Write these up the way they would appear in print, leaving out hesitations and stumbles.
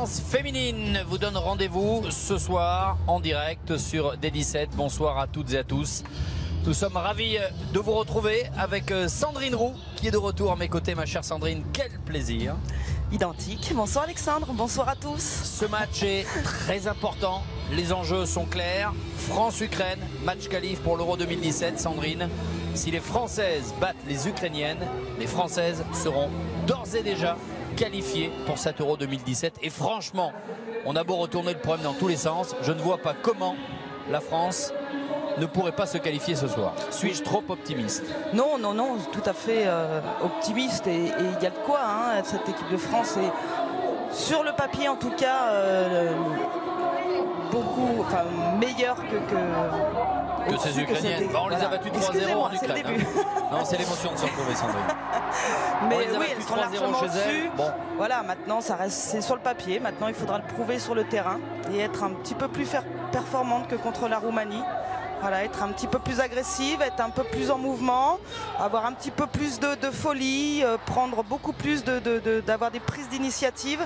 France féminine vous donne rendez-vous ce soir en direct sur D17. Bonsoir à toutes et à tous. Nous sommes ravis de vous retrouver avec Sandrine Roux qui est de retour à mes côtés. Ma chère Sandrine, quel plaisir. Identique. Bonsoir Alexandre, bonsoir à tous. Ce match est très important, les enjeux sont clairs. France-Ukraine, match qualif pour l'Euro 2017. Sandrine, si les Françaises battent les Ukrainiennes, les Françaises seront d'ores et déjà qualifiées pour cet Euro 2017. Et franchement, on a beau retourner le problème dans tous les sens, je ne vois pas comment la France ne pourrait pas se qualifier ce soir. Suis-je trop optimiste? Non, non, non, tout à fait optimiste et il y a de quoi, hein, cette équipe de France est, sur le papier en tout cas, beaucoup, enfin, meilleure que ces Ukrainiennes. Bon, on les a battus 3-0 en Ukraine. Non, c'est l'émotion de se retrouver, Sandrine. Mais oui, elles sont largement au-dessus. Bon. Voilà, maintenant ça reste, c'est sur le papier. Maintenant, il faudra le prouver sur le terrain et être un petit peu plus performante que contre la Roumanie. Voilà, être un petit peu plus agressive, être un peu plus en mouvement, avoir un petit peu plus de folie, prendre beaucoup plus d'avoir des prises d'initiative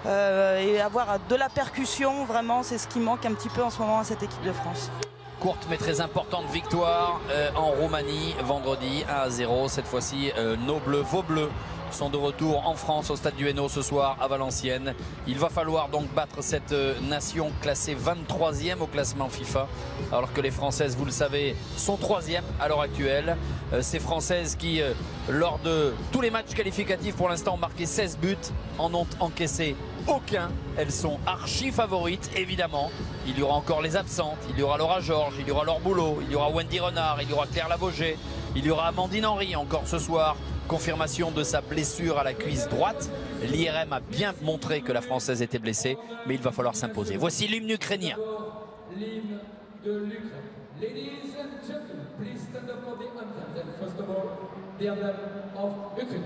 et avoir de la percussion. Vraiment, c'est ce qui manque un petit peu en ce moment à cette équipe de France. Courte mais très importante victoire en Roumanie vendredi 1-0. Cette fois-ci, nos bleus, vos bleus sont de retour en France au stade du Hainaut ce soir à Valenciennes. Il va falloir donc battre cette nation classée 23e au classement FIFA, alors que les Françaises, vous le savez, sont 3e à l'heure actuelle. Ces Françaises qui, lors de tous les matchs qualificatifs pour l'instant, ont marqué 16 buts, en ont encaissé aucun. Elles sont archi favorites, évidemment. Il y aura encore les absentes, il y aura Laura Georges, il y aura Laure Boulot, il y aura Wendy Renard, il y aura Claire Lavogé, il y aura Amandine Henry encore ce soir. Confirmation de sa blessure à la cuisse droite. L'IRM a bien montré que la Française était blessée, mais il va falloir s'imposer. Voici l'hymne ukrainien. L'hymne de l'Ukraine. Ladies and gentlemen, please stand up for the anthem. And first of all, the anthem of Ukraine.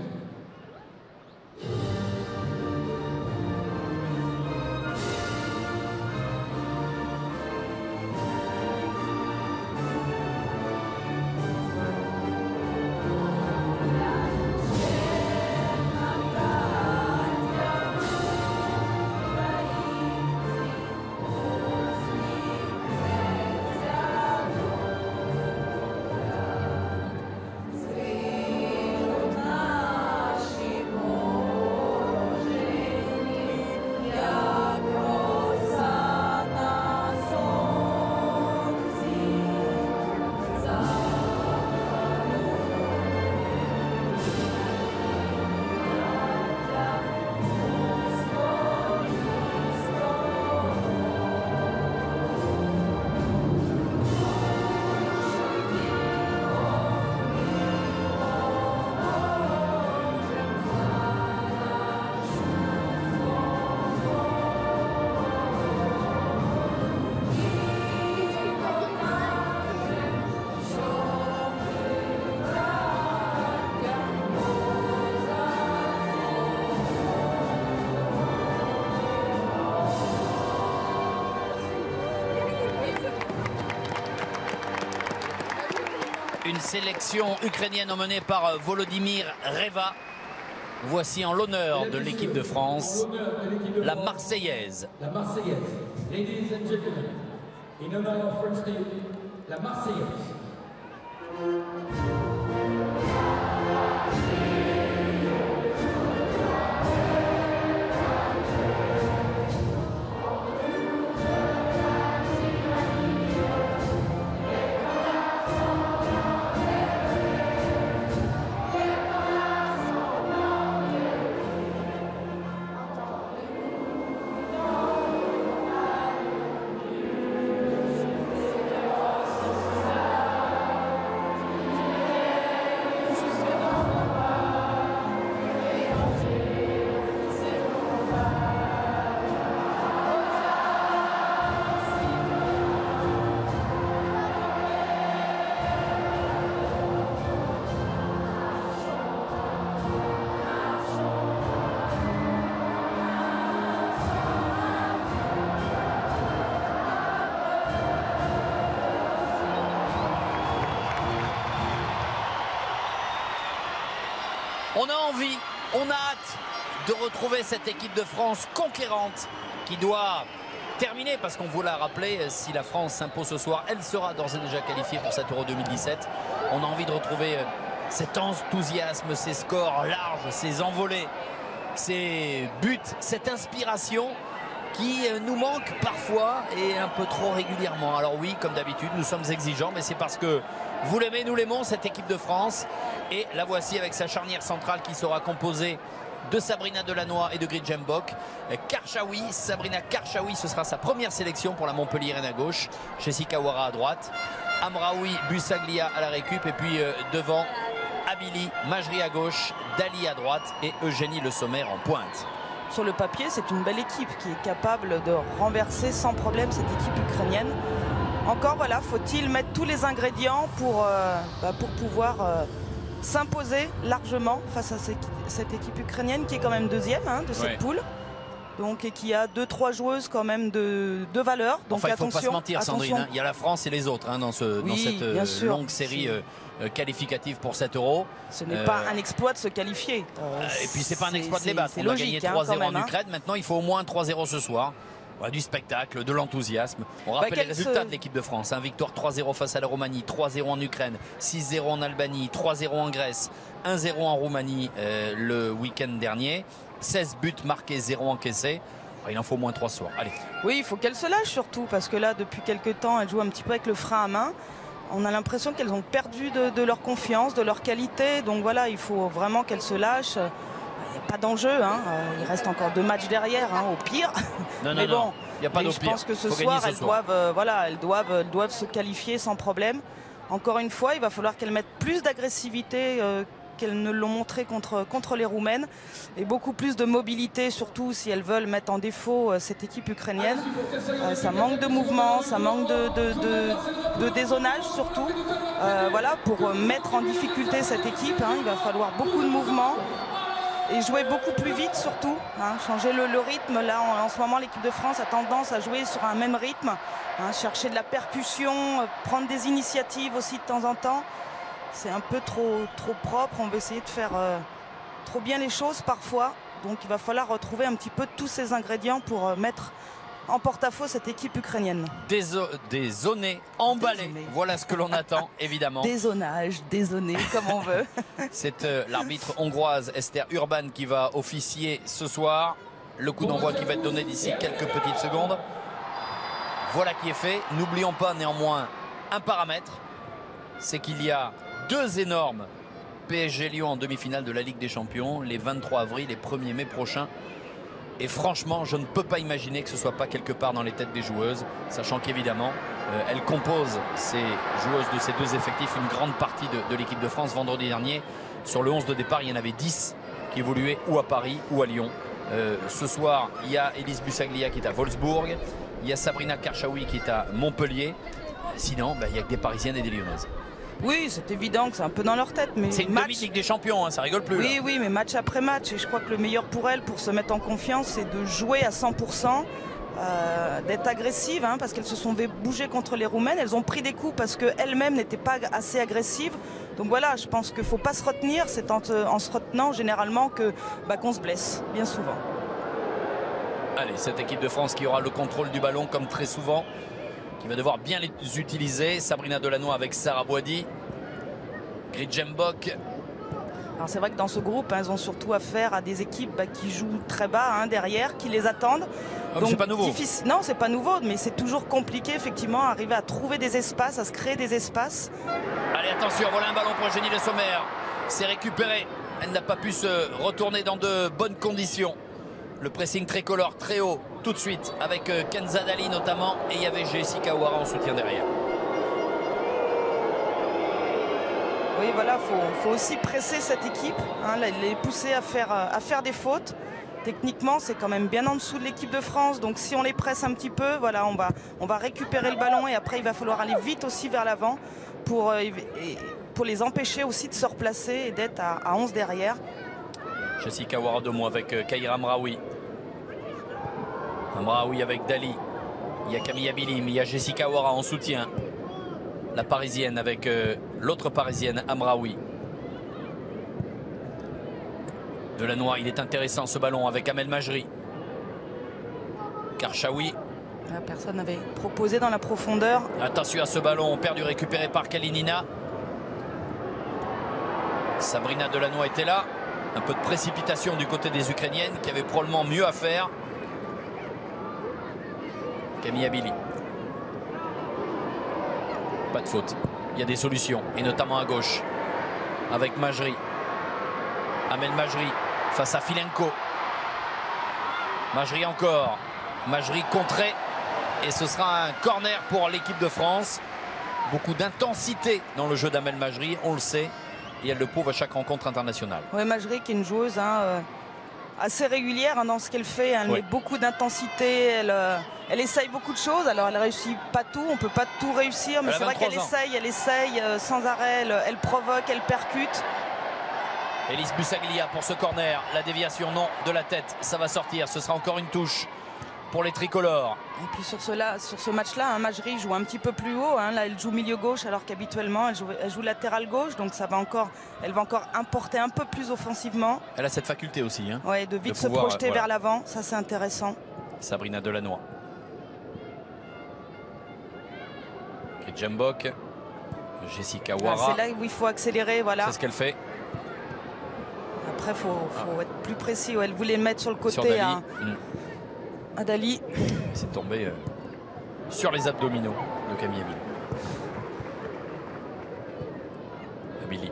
Une sélection ukrainienne emmenée par Volodymyr Reva. Voici en l'honneur de l'équipe de France, la Marseillaise. La Marseillaise. Ladies and gentlemen, in honor of French team, la Marseillaise. On a envie, on a hâte de retrouver cette équipe de France conquérante qui doit terminer, parce qu'on vous l'a rappelé, si la France s'impose ce soir, elle sera d'ores et déjà qualifiée pour cet Euro 2017. On a envie de retrouver cet enthousiasme, ces scores larges, ces envolées, ces buts, cette inspiration qui nous manque parfois et un peu trop régulièrement. Alors oui, comme d'habitude, nous sommes exigeants, mais c'est parce que vous l'aimez, nous l'aimons, cette équipe de France. Et la voici avec sa charnière centrale qui sera composée de Sabrina Delannoy et de Grid Mbok. Karchaoui, Sabrina Karchaoui, ce sera sa première sélection pour la Montpelliéraine à gauche. Jessica Ouara à droite. Amraoui, Busaglia à la récup. Et puis devant, Abili, Majri à gauche, Dali à droite et Eugénie Le Sommer en pointe. Sur le papier, c'est une belle équipe qui est capable de renverser sans problème cette équipe ukrainienne. Encore, voilà, faut-il mettre tous les ingrédients pour pouvoir s'imposer largement face à cette équipe ukrainienne qui est quand même deuxième de cette poule. Donc, et qui a 2-3 joueuses quand même de valeur. Donc enfin, il ne faut attention, pas se mentir, Sandrine. Il y a la France et les autres dans cette longue série qualificative pour cet Euro. Ce n'est pas un exploit de se qualifier. Et puis c'est pas un exploit de les battre. On a gagné 3-0 en Ukraine. Maintenant, il faut au moins 3-0 ce soir. Voilà, du spectacle, de l'enthousiasme. On rappelle les résultats de l'équipe de France. Victoire 3-0 face à la Roumanie, 3-0 en Ukraine, 6-0 en Albanie, 3-0 en Grèce, 1-0 en Roumanie le week-end dernier. 16 buts marqués, 0 encaissés. Il en faut au moins 3 soirs. Allez. Oui, il faut qu'elles se lâchent surtout, parce que là, depuis quelques temps, elles jouent un petit peu avec le frein à main. On a l'impression qu'elles ont perdu de leur confiance, de leur qualité. Donc voilà, il faut vraiment qu'elles se lâchent. Il n'y a pas d'enjeu. Il reste encore 2 matchs derrière, au pire. Mais bon, il n'y a pas d'au pire. Je pense que ce soir, elles doivent se qualifier sans problème. Encore une fois, il va falloir qu'elles mettent plus d'agressivité qu'elles ne l'ont montré contre les Roumaines, et beaucoup plus de mobilité, surtout si elles veulent mettre en défaut cette équipe ukrainienne. Ça manque de mouvement, ça manque de dézonage surtout. Voilà, pour mettre en difficulté cette équipe, il va falloir beaucoup de mouvement et jouer beaucoup plus vite surtout, changer le rythme. Là en ce moment, l'équipe de France a tendance à jouer sur un même rythme, chercher de la percussion, prendre des initiatives aussi de temps en temps. C'est un peu trop propre, on veut essayer de faire trop bien les choses parfois. Donc il va falloir retrouver un petit peu tous ces ingrédients pour mettre en porte-à-faux cette équipe ukrainienne. Dézoné, emballé, voilà ce que l'on attend évidemment. Dézonage, dézoné, comme on veut. C'est l'arbitre hongroise Esther Urban qui va officier ce soir. Le coup d'envoi qui va être donné d'ici quelques petites secondes. Voilà qui est fait. N'oublions pas néanmoins un paramètre, c'est qu'il y a 2 énormes PSG Lyon en demi-finale de la Ligue des Champions, les 23 avril et 1er mai prochains. Et franchement, je ne peux pas imaginer que ce ne soit pas quelque part dans les têtes des joueuses, sachant qu'évidemment, elles composent, ces joueuses de ces 2 effectifs, une grande partie de l'équipe de France. Vendredi dernier, sur le 11 de départ, il y en avait 10 qui évoluaient ou à Paris ou à Lyon. Ce soir, il y a Elise Busaglia qui est à Wolfsburg, il y a Sabrina Karchaoui qui est à Montpellier. Sinon, il n'y a que des Parisiennes et des Lyonnaises. Oui, c'est évident que c'est un peu dans leur tête. Mais c'est une demi-Ligue des Champions, ça rigole plus. Oui, là. Oui, mais match après match. Et je crois que le meilleur pour elles, pour se mettre en confiance, c'est de jouer à 100%, d'être agressives, parce qu'elles se sont bougées contre les Roumaines. Elles ont pris des coups parce qu'elles-mêmes n'étaient pas assez agressives. Donc voilà, je pense qu'il ne faut pas se retenir. C'est en se retenant généralement qu'on se blesse, bien souvent. Allez, cette équipe de France qui aura le contrôle du ballon comme très souvent, qui va devoir bien les utiliser. Sabrina Delannoy avec Sarah Boidi, Grid Mbok. Alors c'est vrai que dans ce groupe, elles ont surtout affaire à des équipes qui jouent très bas derrière, qui les attendent. Donc c'est pas nouveau. Non, c'est pas nouveau, mais c'est toujours compliqué effectivement à arriver à trouver des espaces, à se créer des espaces. Allez, attention, voilà un ballon pour Eugénie Le Sommer. C'est récupéré. Elle n'a pas pu se retourner dans de bonnes conditions. Le pressing tricolore très haut tout de suite avec Kenza Dali notamment, et il y avait Jessica Ouara en soutien derrière. Oui, voilà, faut aussi presser cette équipe, les pousser à faire des fautes. Techniquement, c'est quand même bien en dessous de l'équipe de France, donc si on les presse un petit peu, voilà, on va récupérer le ballon, et après il va falloir aller vite aussi vers l'avant pour les empêcher aussi de se replacer et d'être à 11 derrière. Jessica Ouara de moi avec Kaira Amraoui. Amraoui avec Dali. Il y a Camille Abilim, il y a Jessica Ouara en soutien. La parisienne avec l'autre parisienne, Amraoui. Delannoy, il est intéressant ce ballon avec Amel Majri. Karchaoui. Personne n'avait proposé dans la profondeur. Attention à ce ballon perdu, récupéré par Kalinina. Sabrina Delannoy était là. Un peu de précipitation du côté des Ukrainiennes qui avaient probablement mieux à faire. Camille Abili. Pas de faute. Il y a des solutions, et notamment à gauche. Avec Majri. Amel Majri face à Filenko. Majri encore. Majri contré. Et ce sera un corner pour l'équipe de France. Beaucoup d'intensité dans le jeu d'Amel Majri, on le sait. Et elle le prouve à chaque rencontre internationale. Oui, Majri qui est une joueuse assez régulière dans ce qu'elle fait. Elle met beaucoup d'intensité. Elle essaye beaucoup de choses. Alors elle réussit pas tout. On peut pas tout réussir. Mais c'est vrai qu'elle essaye. Elle essaye sans arrêt. Elle provoque, elle percute. Elise Busaglia pour ce corner. La déviation, non, de la tête. Ça va sortir. Ce sera encore une touche pour les tricolores. Et puis sur ce match-là, Majri joue un petit peu plus haut. Là, elle joue milieu gauche alors qu'habituellement, elle joue latéral gauche. Donc ça va encore, elle va encore importer un peu plus offensivement. Elle a cette faculté aussi. Ouais, de vite se projeter vers l'avant. Ça, c'est intéressant. Sabrina Delannoy. Jambok. Jessica Wara. C'est là où il faut accélérer. Voilà. C'est ce qu'elle fait. Après, il faut être plus précis. Elle voulait le mettre sur le côté. Sur Dali. À Dali. C'est tombé sur les abdominaux de Camille Abili. Abili.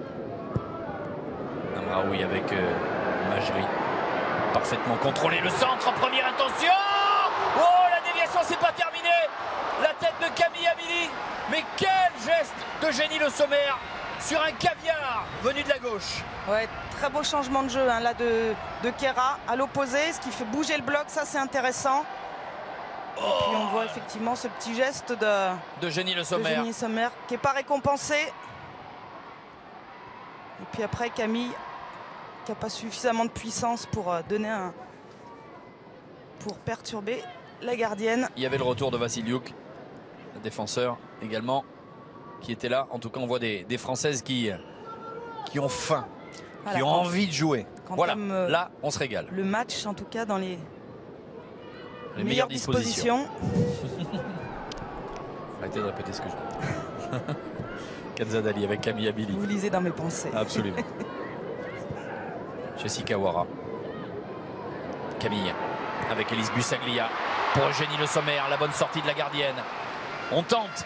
Amraoui avec Majri. Parfaitement contrôlé le centre en première intention. Oh, la déviation, c'est pas terminé. La tête de Camille Abili. Mais quel geste de Génie Le Sommer sur un caviar venu de la gauche. Ouais, très beau changement de jeu là de Kera à l'opposé, ce qui fait bouger le bloc, ça c'est intéressant. Et puis on voit effectivement ce petit geste de Génie Le Sommer. Qui n'est pas récompensé. Et puis après Camille qui n'a pas suffisamment de puissance pour pour perturber la gardienne. Il y avait le retour de Vassiliuk, le défenseur également, qui était là. En tout cas, on voit des Françaises qui ont faim, voilà, qui ont envie de jouer. Voilà, là, on se régale. Le match, en tout cas, dans les meilleures dispositions. Arrêtez de répéter ce que je dis. Kadzadali avec Camille Abili. Vous lisez dans mes pensées. Absolument. Jessica Wara. Camille avec Elise Busaglia. Pour Eugénie Le Sommer, la bonne sortie de la gardienne. On tente.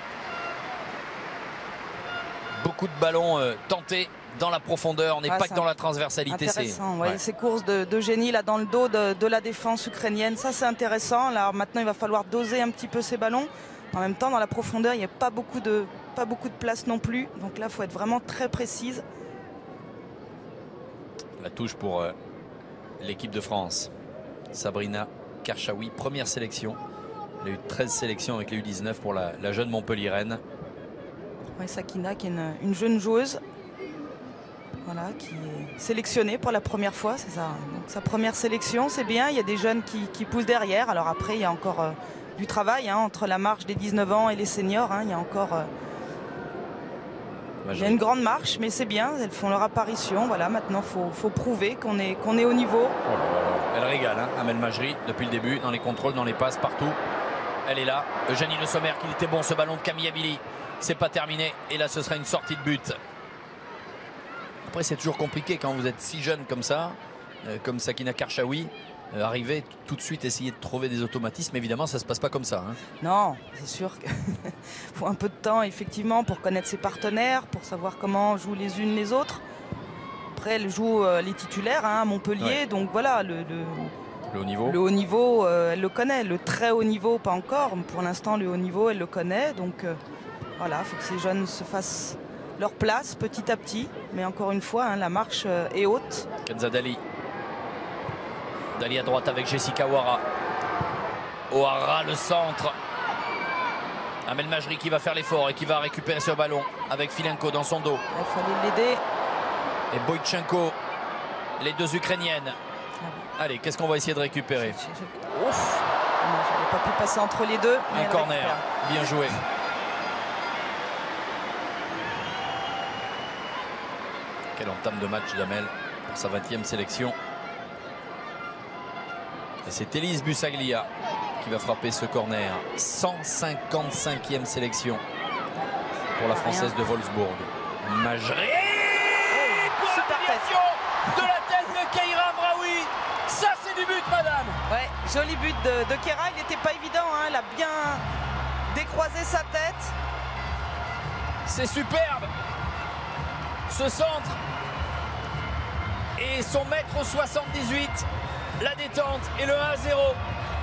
Beaucoup de ballons tentés dans la profondeur. On n'est pas que dans la transversalité. Intéressant, ces courses d'Eugénie là dans le dos de la défense ukrainienne, ça c'est intéressant. Là maintenant il va falloir doser un petit peu ces ballons. En même temps dans la profondeur il n'y a pas beaucoup de place non plus. Donc là il faut être vraiment très précise. La touche pour l'équipe de France. Sabrina Karchaoui, première sélection. Elle a eu 13 sélections avec les U19 pour la jeune Montpelliéraine. Ouais, Sakina qui est une jeune joueuse, voilà, qui est sélectionnée pour la première fois, c'est ça. Donc, sa première sélection, c'est bien. Il y a des jeunes qui poussent derrière. Alors après, il y a encore du travail entre la marche des 19 ans et les seniors. Il y a encore il y a une grande marche, mais c'est bien. Elles font leur apparition. Voilà, maintenant, faut prouver qu'on est au niveau. Oh là là. Elle régale, Amel Majri, depuis le début, dans les contrôles, dans les passes, partout. Elle est là. Eugénie Le Sommer, qu'il était bon ce ballon de Camille Abili. C'est pas terminé et là ce sera une sortie de but. Après c'est toujours compliqué quand vous êtes si jeune comme ça, comme Sakina Karchaoui, arriver tout de suite essayer de trouver des automatismes. Évidemment ça se passe pas comme ça. Non, c'est sûr qu'il faut un peu de temps effectivement pour connaître ses partenaires, pour savoir comment jouent les unes les autres. Après elle joue les titulaires à Montpellier, donc voilà le haut niveau. Le haut niveau, elle le connaît. Le très haut niveau, pas encore. Pour l'instant, le haut niveau, elle le connaît. Donc voilà, il faut que ces jeunes se fassent leur place petit à petit. Mais encore une fois, la marche est haute. Kadzadali. Dali à droite avec Jessica Wara. O'Hara, le centre. Amel Majri qui va faire l'effort et qui va récupérer ce ballon avec Filenko dans son dos. Il fallait l'aider. Et Boychenko, les deux Ukrainiennes. Allez, qu'est-ce qu'on va essayer de récupérer? Ouf, j'avais pas pu passer entre les deux. Un corner, bien joué. Quelle entame de match d'Amel pour sa 20e sélection. Et c'est Elise Busaglia qui va frapper ce corner. 155e sélection pour la Française de Wolfsburg. Majri. Super tête de la tête de Keira Amraoui. Ça, c'est du but, madame. Ouais, joli but de Keira. Il n'était pas évident, hein. Elle a bien décroisé sa tête. C'est superbe. Ce centre. Et son mètre 78. La détente et le 1-0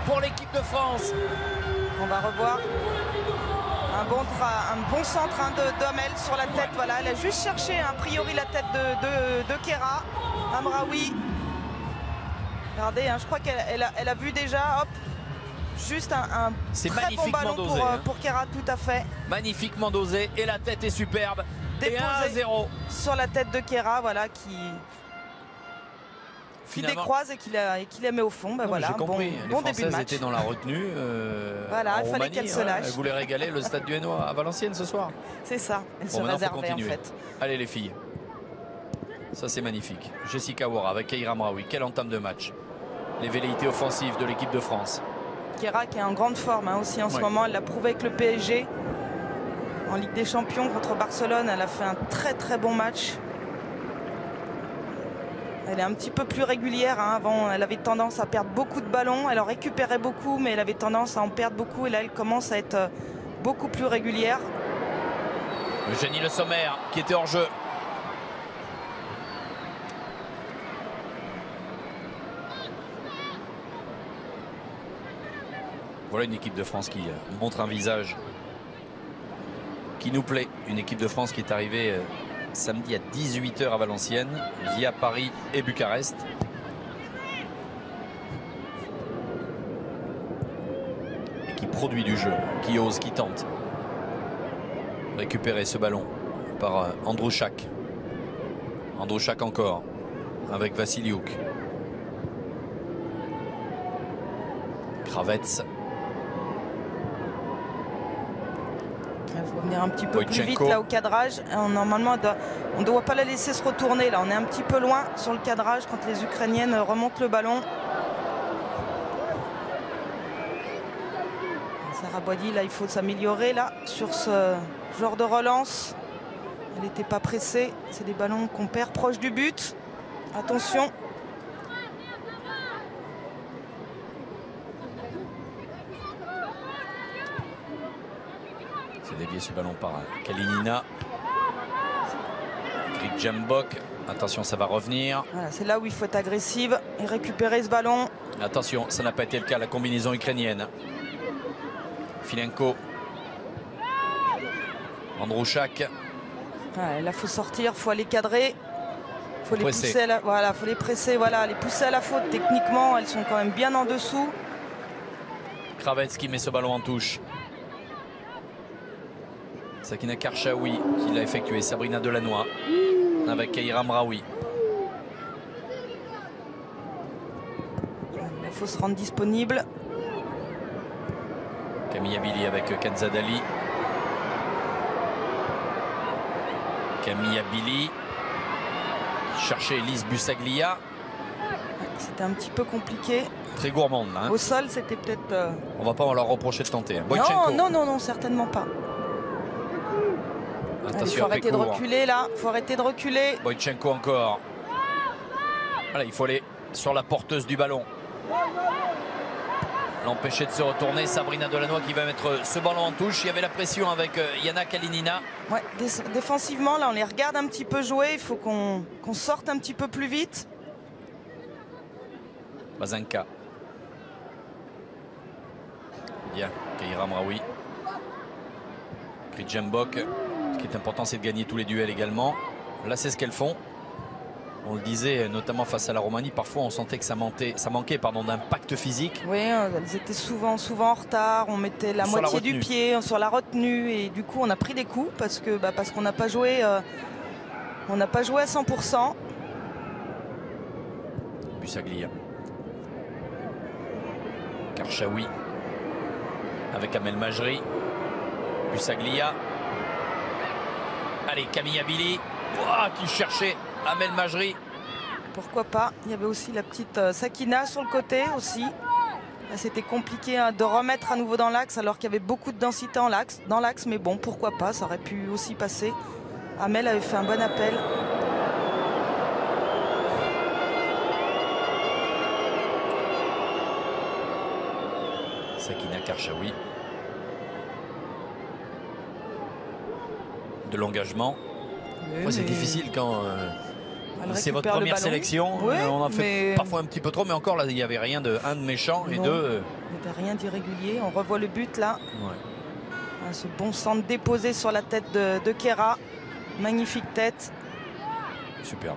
pour l'équipe de France. On va revoir un bon centre hein, d'Amel sur la tête. Voilà, elle a juste cherché a priori la tête de Keira Amraoui. Regardez, hein, je crois qu'elle a vu déjà. Hop, juste un très bon ballon dosé, pour Keira, tout à fait. Magnifiquement dosé et la tête est superbe. Déposé 1-0 sur la tête de Keira, voilà, qui décroise et qui la met au fond. Ben voilà, bon début de match. Étaient dans la retenue. Voilà, il fallait qu'elle se lâche. Elle voulait régaler le stade du Hainaut à Valenciennes ce soir. C'est ça, elle se réservait en fait. Allez les filles. Ça c'est magnifique. Jessica Wara avec Keira Amraoui. Quelle entame de match. Les velléités offensives de l'équipe de France. Keira qui est en grande forme hein, aussi en ce moment. Elle l'a prouvé avec le PSG. En Ligue des Champions contre Barcelone, elle a fait un très bon match. Elle est un petit peu plus régulière. Hein. Avant, elle avait tendance à perdre beaucoup de ballons. Elle en récupérait beaucoup, mais elle avait tendance à en perdre beaucoup. Et là, elle commence à être beaucoup plus régulière. Eugénie Le Sommer qui était hors jeu. Voilà une équipe de France qui montre un visage qui nous plaît. Une équipe de France qui est arrivée samedi à 18 h à Valenciennes via Paris et Bucarest. Et qui produit du jeu, qui ose, qui tente. Récupérer ce ballon par Androuchak. Androuchak encore avec Vassiliuk. Kravets. Il faut venir un petit peu plus vite là au cadrage. Normalement, on ne doit pas la laisser se retourner. Là, on est un petit peu loin sur le cadrage quand les Ukrainiennes remontent le ballon. Sarah Boidi, là, il faut s'améliorer là sur ce genre de relance. Elle n'était pas pressée. C'est des ballons qu'on perd proche du but. Attention. C'est dévié ce ballon par Kalinina. Jambok. Attention, ça va revenir. Voilà, c'est là où il faut être agressive et récupérer ce ballon. Attention, ça n'a pas été le cas, la combinaison ukrainienne. Filenko. Androuchak. Voilà, là, il faut sortir, il faut aller cadrer. Il faut les pousser à la, voilà, faut les presser, voilà, les pousser à la faute. Techniquement, elles sont quand même bien en dessous. Kravets qui met ce ballon en touche. Sakina Karchaoui qui l'a effectué. Sabrina Delannoy avec Keira Amraoui. Il faut se rendre disponible. Camille Abili avec Kanzadali. Camille Abili qui cherchait Elise Bussaglia. C'était un petit peu compliqué. Très gourmande. Hein. Au sol, c'était peut-être... On va pas leur reprocher de tenter. Hein. Non, certainement pas. Il faut arrêter de reculer là, il faut arrêter de reculer. Boychenko encore. Voilà, il faut aller sur la porteuse du ballon. L'empêcher de se retourner. Sabrina Delannoy qui va mettre ce ballon en touche. Il y avait la pression avec Yana Kalinina. Ouais, défensivement, là, on les regarde un petit peu jouer. Il faut qu'on sorte un petit peu plus vite. Bazanka. Bien, Keira Amraoui. Krijambok. Ce qui est important, c'est de gagner tous les duels également. Là, c'est ce qu'elles font. On le disait, notamment face à la Roumanie, parfois on sentait que ça manquait d'impact physique. Oui, elles étaient souvent en retard. On mettait la moitié du pied sur la retenue et du coup, on a pris des coups parce qu'on n'a pas joué, à 100%. Bussaglia. Karchaoui avec Amel Majri. Bussaglia. Allez, Camille Abili qui cherchait Amel Majri. Pourquoi pas. Il y avait aussi la petite Sakina sur le côté aussi. C'était compliqué hein, de remettre à nouveau dans l'axe alors qu'il y avait beaucoup de densité dans l'axe, mais bon, pourquoi pas, ça aurait pu aussi passer. Amel avait fait un bon appel. Sakina Karchaoui. De l'engagement. Oui, c'est difficile quand c'est votre récupère première sélection. Oui, on en fait parfois un petit peu trop, mais encore là, il n'y avait rien de méchant et non, de. Il n'y avait rien d'irrégulier. On revoit le but là. Ouais. Ce bon centre déposé sur la tête de Kera. Magnifique tête. Superbe.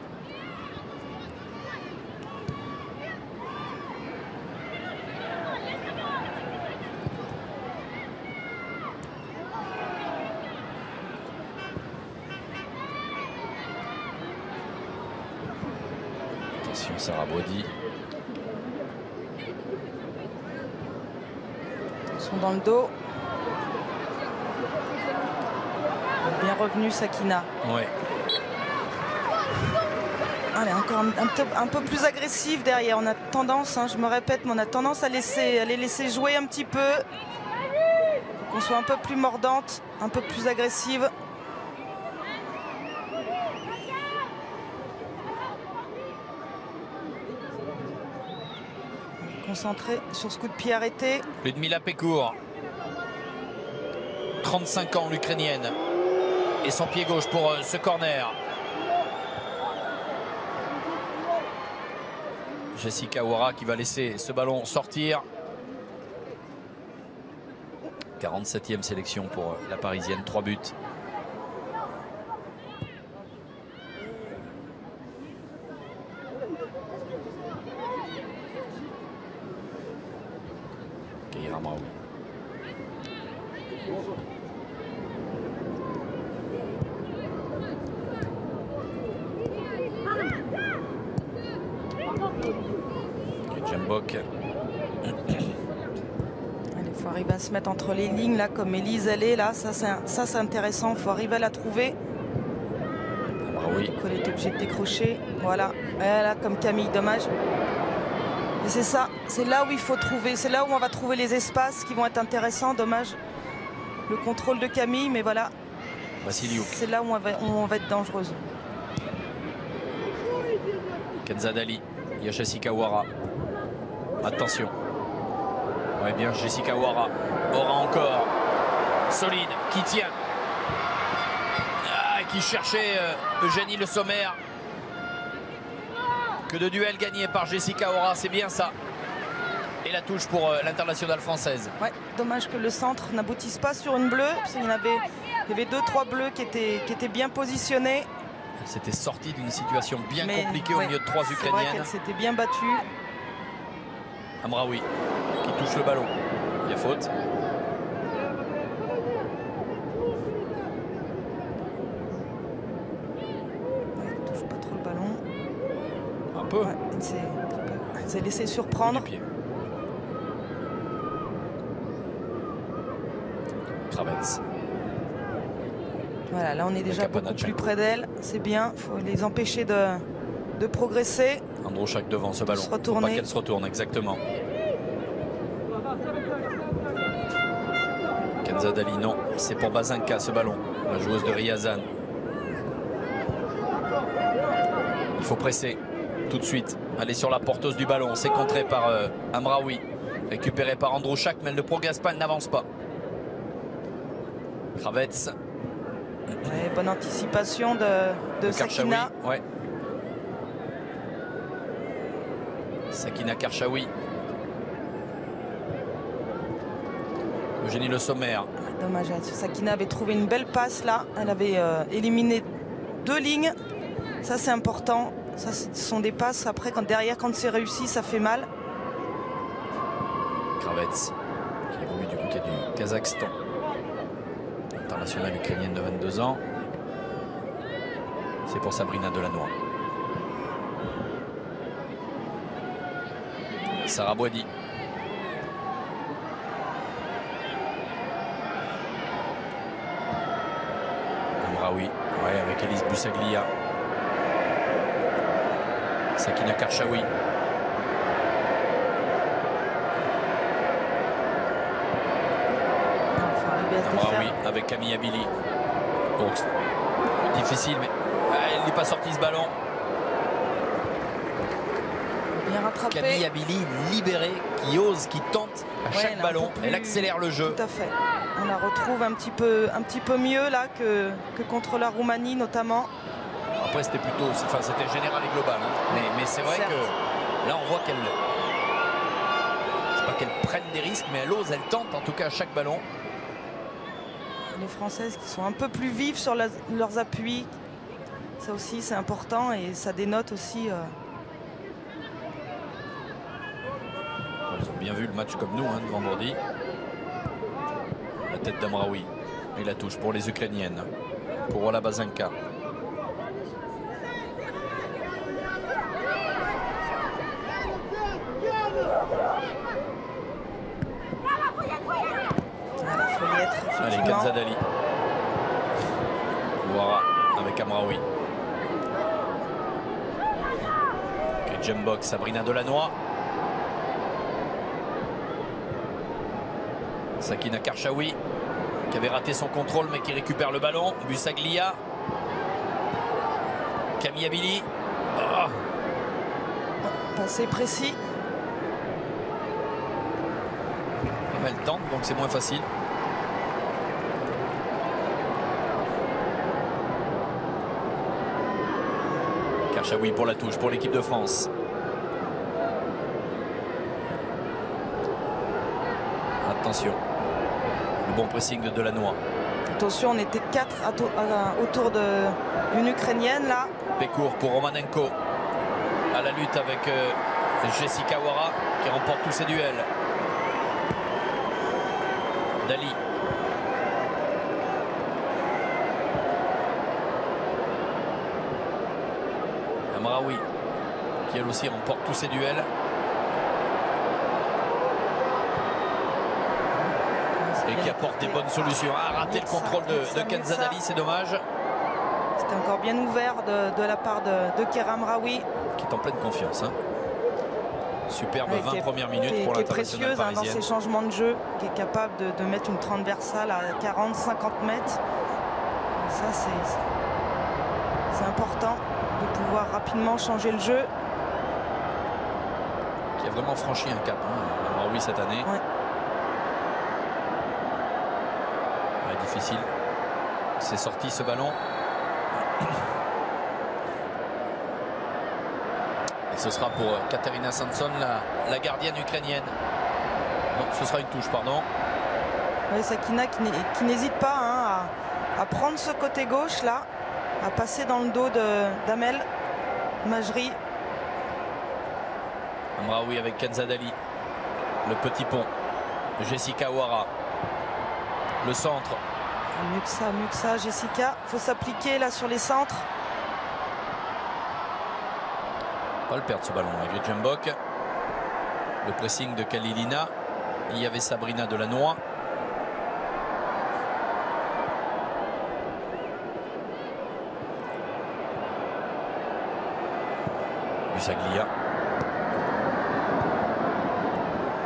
Attention, Sarah Brody. Ils sont dans le dos. Bien revenu Sakina. Ouais. Allez, encore un peu plus agressive derrière. On a tendance, hein, je me répète, mais on a tendance à les laisser jouer un petit peu. Qu'on soit un peu plus mordante, un peu plus agressive. Concentré sur ce coup de pied arrêté. Ludmila Pécourt. 35 ans, l'Ukrainienne. Et son pied gauche pour ce corner. Jessica Ouara qui va laisser ce ballon sortir. 47e sélection pour la Parisienne, 3 buts. Keira Amraoui. Jambok. Il faut arriver à se mettre entre les lignes là, comme Élise elle est là. Ça c'est intéressant. Il faut arriver à la trouver. Amraoui. Elle est obligée de décrocher. Voilà. Là comme Camille, dommage. Et c'est ça. C'est là où il faut trouver. C'est là où on va trouver les espaces qui vont être intéressants. Dommage. Le contrôle de Camille, mais voilà. Vassiliuk. C'est là où on va être dangereuse. Kenza Dali. Il y a Jessica Ouara. Attention. Ouais, bien Jessica Ouara. Aura encore. Solide. Qui tient. Qui cherchait Eugénie Le Sommer. Que de duels gagnés par Jessica Ouara. C'est bien ça. Et la touche pour l'internationale française. Ouais, dommage que le centre n'aboutisse pas sur une bleue. Parce qu'il y avait 2-3 bleus qui étaient bien positionnés. Elle s'était sortie d'une situation bien compliquée au milieu de 3 Ukrainiennes. C'est vrai qu'elle s'était bien battue. Amraoui qui touche le ballon. Il y a faute. Ouais, elle touche pas trop le ballon. Un peu. Ouais, elle s'est laissé surprendre. Kravets. Voilà, là on est déjà beaucoup plus près d'elle. C'est bien, il faut les empêcher de progresser. Androuchak devant ce ballon. Il ne faut pas qu'elle se retourne, exactement. Kenza Dali, non. C'est pour Bazinka ce ballon, la joueuse de Riazan. Il faut presser tout de suite. Aller sur la porteuse du ballon. C'est contré par Amraoui. Récupéré par Androuchak, mais elle ne progresse pas, elle n'avance pas. Kravets. Ouais, bonne anticipation de Sakina. Ouais. Sakina Karchaoui. Eugénie Le Sommer. Dommage, Sakina avait trouvé une belle passe là. Elle avait éliminé 2 lignes. Ça c'est important. Ça ce sont des passes. Après derrière quand c'est réussi ça fait mal. Kravets qui évolue du côté du Kazakhstan. Internationale ukrainienne de 22 ans. C'est pour Sabrina Delannoy. Sarah Boidi. Amraoui, ouais, avec Alice Bussaglia. Sakina Karchaoui. laisse les faire. Oui, avec Camille Abili. Donc, difficile, mais elle n'est pas sortie ce ballon. Bien rattrapé. Camille Abili libérée, qui ose, qui tente à chaque ballon. Elle accélère le jeu. Tout à fait. On la retrouve un petit peu mieux là que contre la Roumanie notamment. Après c'était plutôt, enfin c'était général et global. Hein. Mais c'est vrai que là on voit qu'elle, c'est pas qu'elle prenne des risques, mais elle ose, elle tente en tout cas à chaque ballon. Les Françaises qui sont un peu plus vives sur leurs appuis. Ça aussi c'est important et ça dénote aussi. Ils ont bien vu le match comme nous de vendredi. La tête d'Amraoui et la touche pour les Ukrainiennes, pour Ola Bazanka. Allez, Kanzadali. Ouara avec Amraoui. Jumbox, Sabrina Delannoy. Sakina Karchaoui qui avait raté son contrôle mais qui récupère le ballon. Busaglia. Camille Abili. Oh. Passé précis. Elle tente donc c'est moins facile. Karchaoui pour la touche pour l'équipe de France. Attention. Le bon pressing de Delannoy. Attention, on était 4 autour d'une Ukrainienne là. Pécourt pour Romanenko. À la lutte avec Jessica Ouara qui remporte tous ses duels. Dali. Amraoui qui elle aussi remporte tous ses duels. Et qui apporte des bonnes solutions. A raté le contrôle de Kanzadali, c'est dommage. C'était encore bien ouvert de la part de Keira Amraoui. Qui est en pleine confiance. Superbe 20 premières minutes pour l'internationale parisienne. Dans ses changements de jeu, qui est capable de mettre une transversale à 40-50 mètres. Ça, c'est important de pouvoir rapidement changer le jeu. Qui a vraiment franchi un cap, Amraoui cette année. Ouais. Difficile. C'est sorti ce ballon. Et ce sera pour Katarina Samson, la gardienne ukrainienne. Non, ce sera une touche, pardon. Oui, Sakina qui n'hésite pas à prendre ce côté gauche là, à passer dans le dos d'Amel Majri. Amraoui avec Kanzadali. Le petit pont. Jessica Ouara. Le centre. Mieux que ça, Jessica. Il faut s'appliquer là sur les centres. Pas le perdre ce ballon avec Jambok. Le pressing de Kalilina. Il y avait Sabrina Delannoy. Busaglia.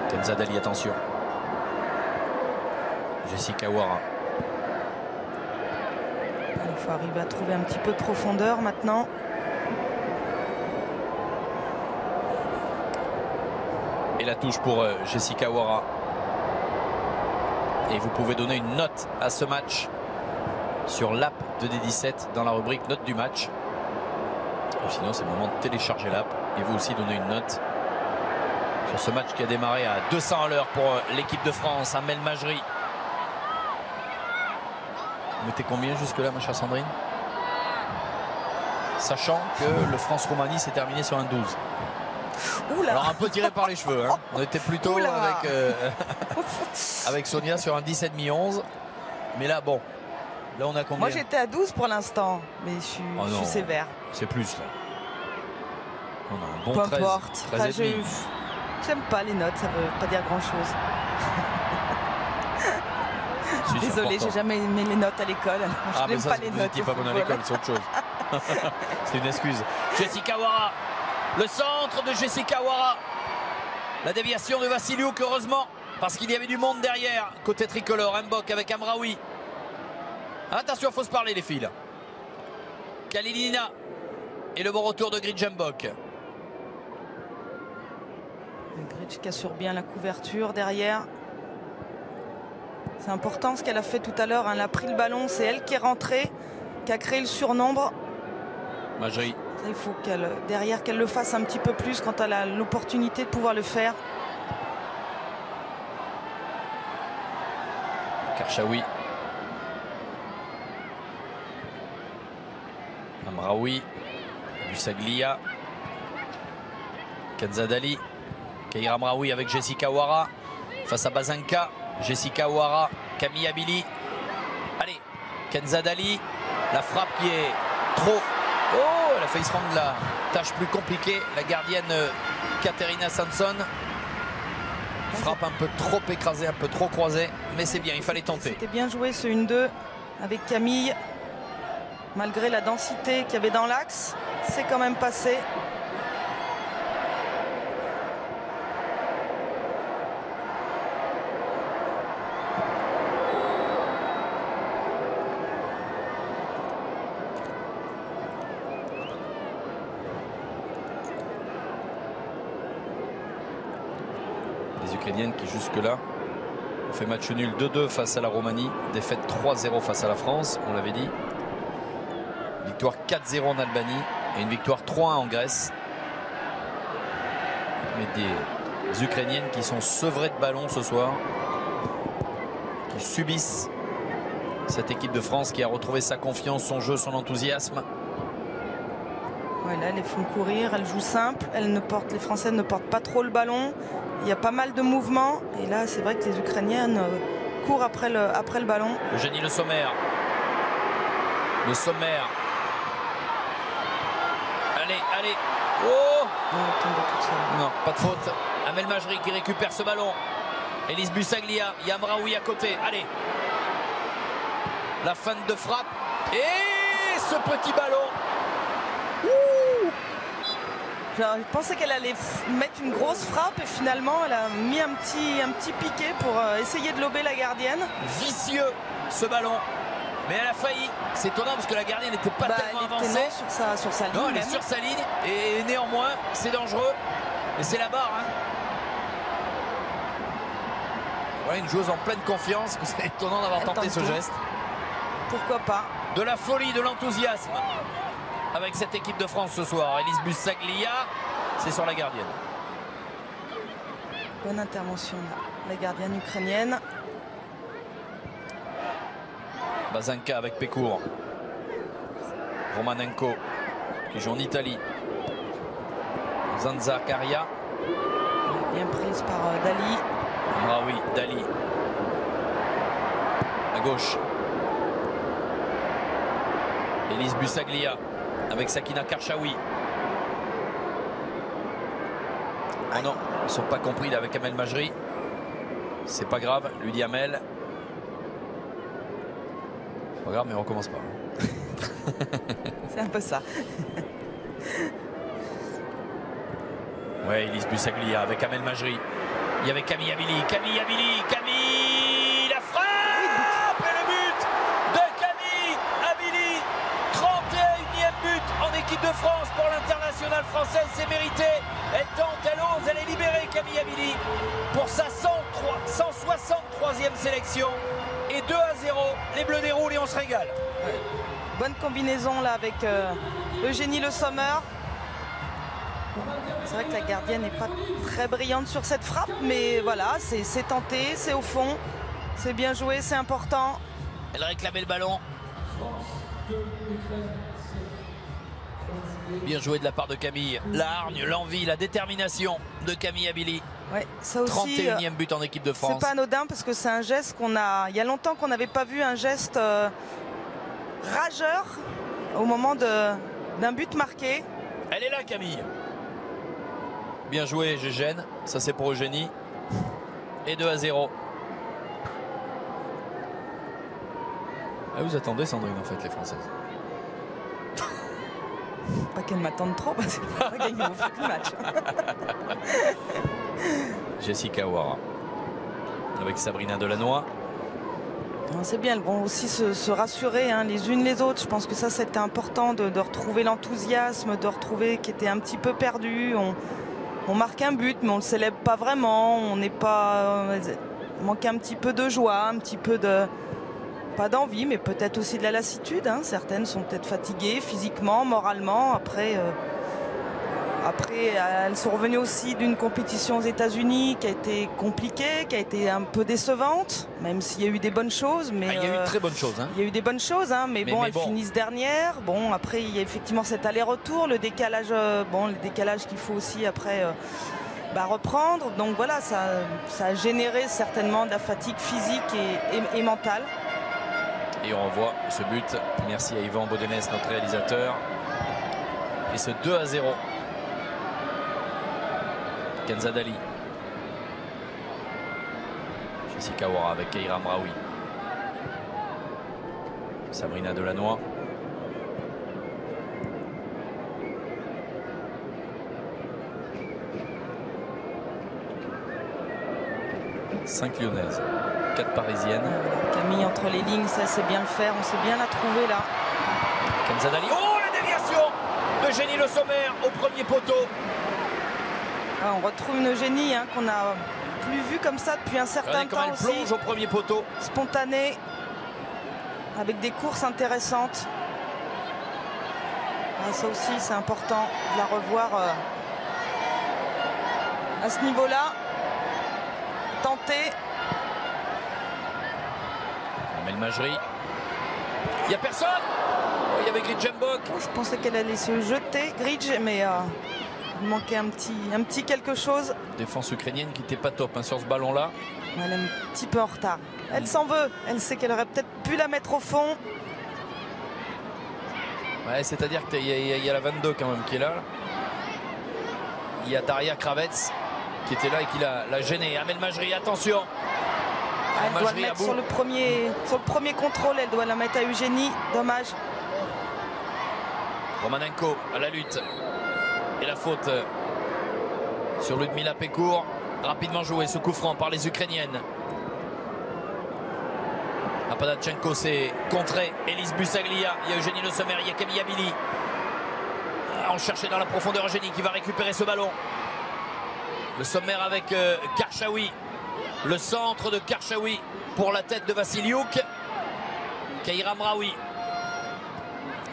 Kanzadali, attention. Jessica Ouara. Il faut arriver à trouver un petit peu de profondeur maintenant. Et la touche pour Jessica Ouara. Et vous pouvez donner une note à ce match sur l'app de D17 dans la rubrique note du match. Ou sinon c'est le moment de télécharger l'app et vous aussi donner une note sur ce match qui a démarré à 200 à l'heure pour l'équipe de France. Amel Majri. Vous mettez combien jusque là, ma chère Sandrine? Sachant que le France-Roumanie s'est terminé sur un 12. Oula. Alors un peu tiré par les cheveux. On était plutôt avec Sonia sur un 10,5-11. Mais là, bon. Là, on a combien? Moi, j'étais à 12 pour l'instant. Mais je suis sévère. C'est plus, là. On a un bon peu 13. importe. 13,5. J'aime pas les notes, ça veut pas dire grand-chose. Désolée, j'ai jamais aimé les notes à l'école. Je n'aime pas les notes. Vous n'étiez pas bon à l'école, c'est autre chose. C'est une excuse. Jessica Ouara. Le centre de Jessica Ouara. La déviation de Vassiliuk, heureusement. parce qu'il y avait du monde derrière. Côté tricolore, Mbok avec Amraoui. Attention, il faut se parler les filles. Kalilina et le bon retour de Gridge Mbok. Gridge qui assure bien la couverture derrière. C'est important ce qu'elle a fait tout à l'heure. Elle a pris le ballon, c'est elle qui est rentrée, qui a créé le surnombre. Majri. Il faut derrière qu'elle le fasse un petit peu plus quand elle a l'opportunité de pouvoir le faire. Karchaoui. Amraoui. Busaglia. Kenzadali. Keira Amraoui avec Jessica Ouara. Face à Bazanka. Jessica Ouara. Camille Abili. Allez. Kenzadali. La frappe qui est trop... Oh, elle a failli se rendre la tâche plus compliquée. La gardienne Katerina Sanson. Frappe un peu trop écrasée, un peu trop croisée. Mais c'est bien, il fallait tenter. C'était bien joué ce 1-2 avec Camille. Malgré la densité qu'il y avait dans l'axe, c'est quand même passé. Les Ukrainiennes qui jusque-là ont fait match nul 2-2 face à la Roumanie, défaite 3-0 face à la France, on l'avait dit. Victoire 4-0 en Albanie et une victoire 3-1 en Grèce. Mais des Ukrainiennes qui sont sevrées de ballon ce soir, qui subissent cette équipe de France qui a retrouvé sa confiance, son jeu, son enthousiasme. Ouais, là, elles les font courir, elles jouent simple, les Françaises ne portent pas trop le ballon. Il y a pas mal de mouvements et là c'est vrai que les Ukrainiennes courent après le ballon. Eugénie Le Sommer. Le Sommer. Allez. Oh non, pas de faute. Amel Majri qui récupère ce ballon. Elise Busaglia. Amraoui à côté. Allez. La fin de frappe. Et ce petit ballon. Je pensais qu'elle allait mettre une grosse frappe et finalement elle a mis un petit piqué pour essayer de lober la gardienne. Vicieux ce ballon. Mais elle a failli. C'est étonnant parce que la gardienne n'était pas tellement avancée. Sur sa ligne. Non, elle est sur sa ligne et néanmoins c'est dangereux. Et c'est la barre. Hein. Voilà une joueuse en pleine confiance. C'est étonnant d'avoir tenté ce geste. Pourquoi pas. De la folie, de l'enthousiasme avec cette équipe de France ce soir. Elise Busaglia, c'est sur la gardienne. Bonne intervention la gardienne ukrainienne. Bazanka avec Pécourt. Romanenko qui joue en Italie. Zanzakaria. Bien prise par Dali. Amraoui, Dali. À gauche. Elise Busaglia avec Sakina Karchaoui. Oh non, ils ne sont pas compris là avec Amel Majri. C'est pas grave, lui dit Amel. C'est pas grave, mais on recommence pas. C'est un peu ça. Ouais, Elise Busaglia avec Amel Majri. Il y avait Camille Abili. Camille, la frappe et le but de Camille Abili. 31e but en équipe de France pour l'internationale française, c'est mérité. Elle tente, elle ose, elle est libérée, Camille Abili, pour sa 163e sélection. Et 2-0, les Bleus déroulent et on se régale. Bonne combinaison là avec Eugénie Le Sommer. C'est vrai que la gardienne n'est pas très brillante sur cette frappe, mais voilà, c'est tenté, c'est au fond, c'est bien joué, c'est important. Elle réclamait le ballon. Bien joué de la part de Camille. La hargne, l'envie, la détermination de Camille Abili. Ouais, ça aussi, 31e but en équipe de France. C'est pas anodin parce que c'est un geste qu'on a... Il y a longtemps qu'on n'avait pas vu un geste rageur au moment d'un but marqué. Elle est là, Camille. Bien joué, Gégène. Ça, c'est pour Eugénie. Et 2-0. Ah, vous attendez, Sandrine, en fait, les Françaises. Pas qu'elles m'attendent trop parce qu'elles vont pas gagner au match. Jessica Ouara. avec Sabrina Delannoy. C'est bien, elles vont aussi se rassurer hein, les unes les autres. Je pense que ça c'était important de retrouver l'enthousiasme, de retrouver qui était un petit peu perdu. On marque un but mais on ne le célèbre pas vraiment. On n'est pas... manque un petit peu de joie, un petit peu de... pas d'envie mais peut-être aussi de la lassitude. Hein. Certaines sont peut-être fatiguées physiquement, moralement. Après, elles sont revenues aussi d'une compétition aux États-Unis qui a été compliquée, qui a été un peu décevante, même s'il y a eu des bonnes choses. Mais il y a eu de très bonnes choses. Hein. Il y a eu des bonnes choses, hein, mais elles finissent dernières. Bon, après, il y a effectivement cet aller-retour, le décalage qu'il faut aussi après reprendre. Donc voilà, ça a généré certainement de la fatigue physique et mentale. Et on revoit ce but. Merci à Yvan Baudenès, notre réalisateur. Et ce 2-0. Kenza Dali. Jessica Aouara avec Keira Amraoui. Sabrina Delannoy. Cinq lyonnaises, 4 parisiennes. Camille entre les lignes, ça c'est bien le faire, on sait bien la trouver là. Kenza Dali. Oh, la déviation de Eugénie Le Sommer au premier poteau. On retrouve une Eugénie hein, qu'on n'a plus vue comme ça depuis un certain temps elle aussi. Plonge au premier poteau. Spontanée, avec des courses intéressantes. Ça aussi c'est important de la revoir à ce niveau-là. Tenter. Amel Majri. Il n'y a personne. Il y avait Gridjembok. Je pensais qu'elle allait se jeter, Gridj, mais il manquait un petit quelque chose. Défense ukrainienne qui n'était pas top hein, sur ce ballon-là. Elle est un petit peu en retard. Elle s'en veut. Elle sait qu'elle aurait peut-être pu la mettre au fond. Ouais, c'est-à-dire qu'il y a la 22 quand même qui est là. Il y a Daria Kravets qui était là et qui l'a gêné. Amel Majri, attention. Elle doit le mettre sur le premier contrôle. Elle doit la mettre à Eugénie. Dommage. Romanenko à la lutte. Et la faute sur Ludmila Pécourt. Rapidement joué ce coup franc par les Ukrainiennes. Apadachenko s'est contré. Elise Busaglia. Il y a Eugénie Le Sommer. Il y a Camille Abili. On cherchait dans la profondeur Eugénie qui va récupérer ce ballon. Le Sommer avec Karchaoui. Le centre de Karchaoui pour la tête de Vassiliuk. Keira Amraoui.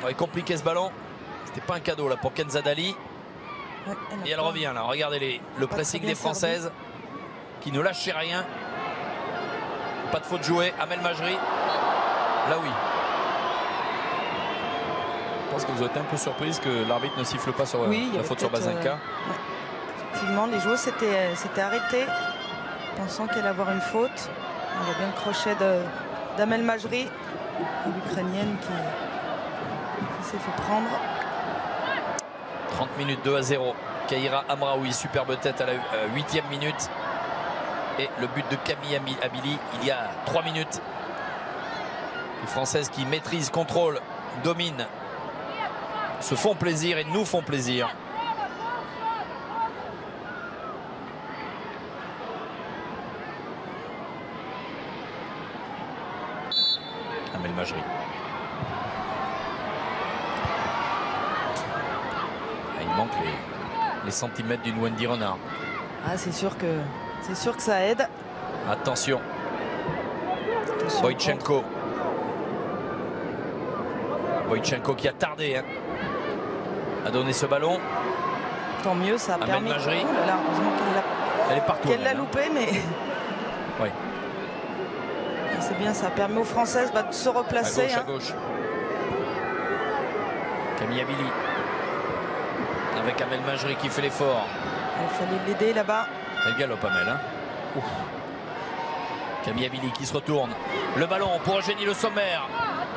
Ouais, compliqué ce ballon. C'était pas un cadeau là pour Kenza Dali. Ouais, et elle revient là. Regardez le pressing des Françaises qui ne lâchait rien. Pas de faute jouée. Amel Majri. Là oui. Je pense que vous êtes un peu surprise que l'arbitre ne siffle pas sur la faute sur Bazenka. Ouais. Effectivement, les joueurs s'étaient arrêtés pensant qu'elle allait avoir une faute. On a bien le crochet d'Amel Majri, l'Ukrainienne qui s'est fait prendre. 30 minutes, 2-0. Keira Amraoui, superbe tête à la 8e minute. Et le but de Camille Abili il y a 3 minutes. Les Françaises qui maîtrisent, contrôlent, dominent, se font plaisir et nous font plaisir. Amel Majri. Il manque les centimètres d'une Wendy Renard. C'est sûr que ça aide. Attention. Boychenko. Boychenko qui a tardé à donner ce ballon. Tant mieux, ça a permis. Majri. Oh là là, heureusement elle est partout. Qu'elle l'a loupé, mais. Oui. C'est bien, ça a permis aux Françaises de se replacer. À gauche. Camille Abili. Avec Amel Majri qui fait l'effort. Il fallait l'aider là-bas. Elle galope Amel. Camille Abili qui se retourne. Le ballon pour Eugénie Le Sommer.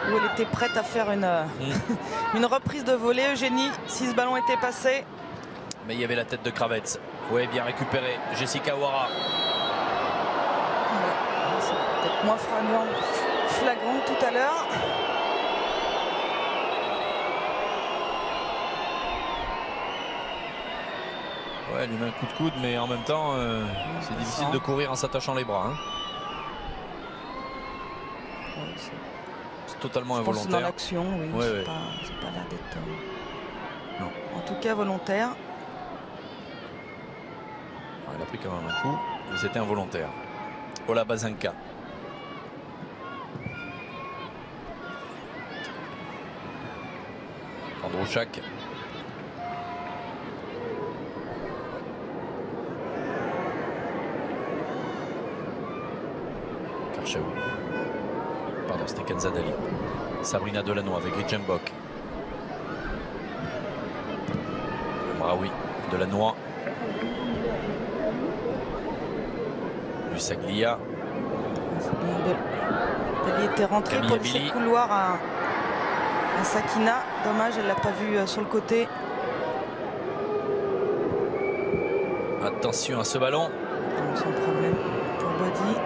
Où elle était prête à faire une reprise de volée, Eugénie, si ce ballon était passé. Mais il y avait la tête de Kravets. Oui, bien récupéré. Jessica Aouara. C'est peut-être moins flagrant que tout à l'heure. Ouais, elle lui met un coup de coude, mais en même temps, c'est difficile de courir en s'attachant les bras. C'est totalement Je pense que c'est dans involontaire. l'action, oui. Ouais, c'est ouais. pas l'air d'être. Non. En tout cas, volontaire. Il a pris quand même un coup, mais c'était involontaire. Ola Bazanka. Androuchak. Karchaoui. Pardon, c'était Kenzadali. Sabrina Delannoy avec Ritchembok. Amraoui, Delannoy. Busaglia. Elle était rentrée Camille pour Abili. laisser le couloir à Sakina. Dommage, elle l'a pas vu sur le côté. Attention à ce ballon. Sans problème pour Body.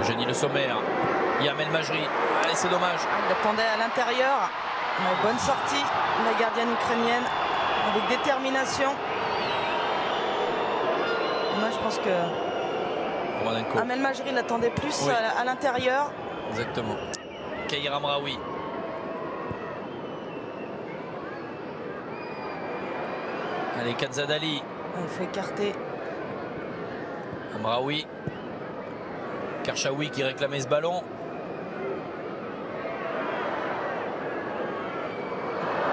Eugénie Le Sommer. Yamel Majri. Allez, c'est dommage. Elle l'attendait à l'intérieur. Bonne sortie, la gardienne ukrainienne, avec détermination. Moi, je pense que Romanenko. Amel Majri l'attendait plus Oui. à l'intérieur. Exactement. Keira Amraoui. Allez, Kenzadali. Il faut écarter. Amraoui. Karchaoui qui réclamait ce ballon.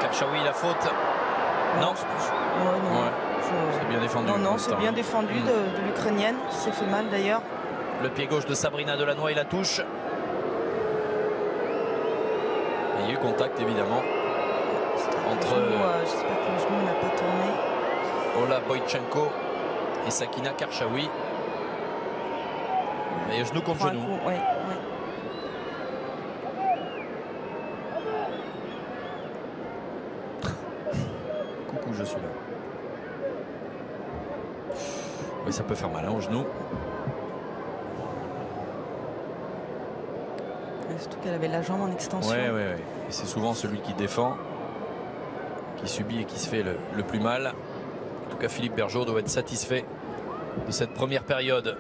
Karchaoui, la faute. Non. Ouais, non. Ouais. C'est bien défendu. Non, c'est bien défendu de l'Ukrainienne, qui s'est fait mal d'ailleurs. Le pied gauche de Sabrina Delannoy, la touche. Il y a eu contact évidemment entre J'espère que le genou n'a pas tourné. Ola Boychenko et Sakina Karchaoui. Et genou contre genou. Oui. Coucou, je suis là. Oui, ça peut faire mal hein, au genou. Surtout qu'elle avait la jambe en extension. Ouais. Et c'est souvent celui qui défend, qui subit et qui se fait le plus mal. En tout cas, Philippe Bergeau doit être satisfait de cette première période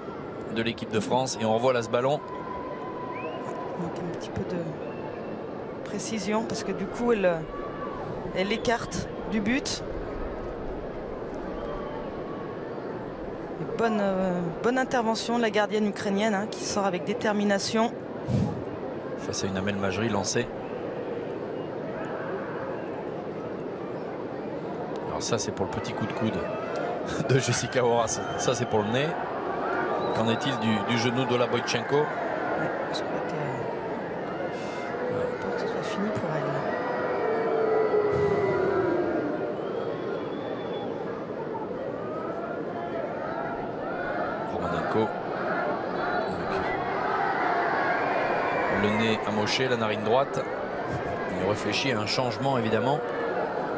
de l'équipe de France. Et on revoit là ce ballon. Il manque un petit peu de précision parce que du coup, elle écarte du but. Et bonne intervention de la gardienne ukrainienne hein, qui sort avec détermination. Face à une Amel Majri lancée. Alors ça c'est pour le petit coup de coude de Jessica Horace. Ça c'est pour le nez. Qu'en est-il du genou d'Ola Boychenko? Ouais, je crois que ce soit fini pour elle. Romanenko. Le nez amoché, la narine droite. Il réfléchit à un changement évidemment.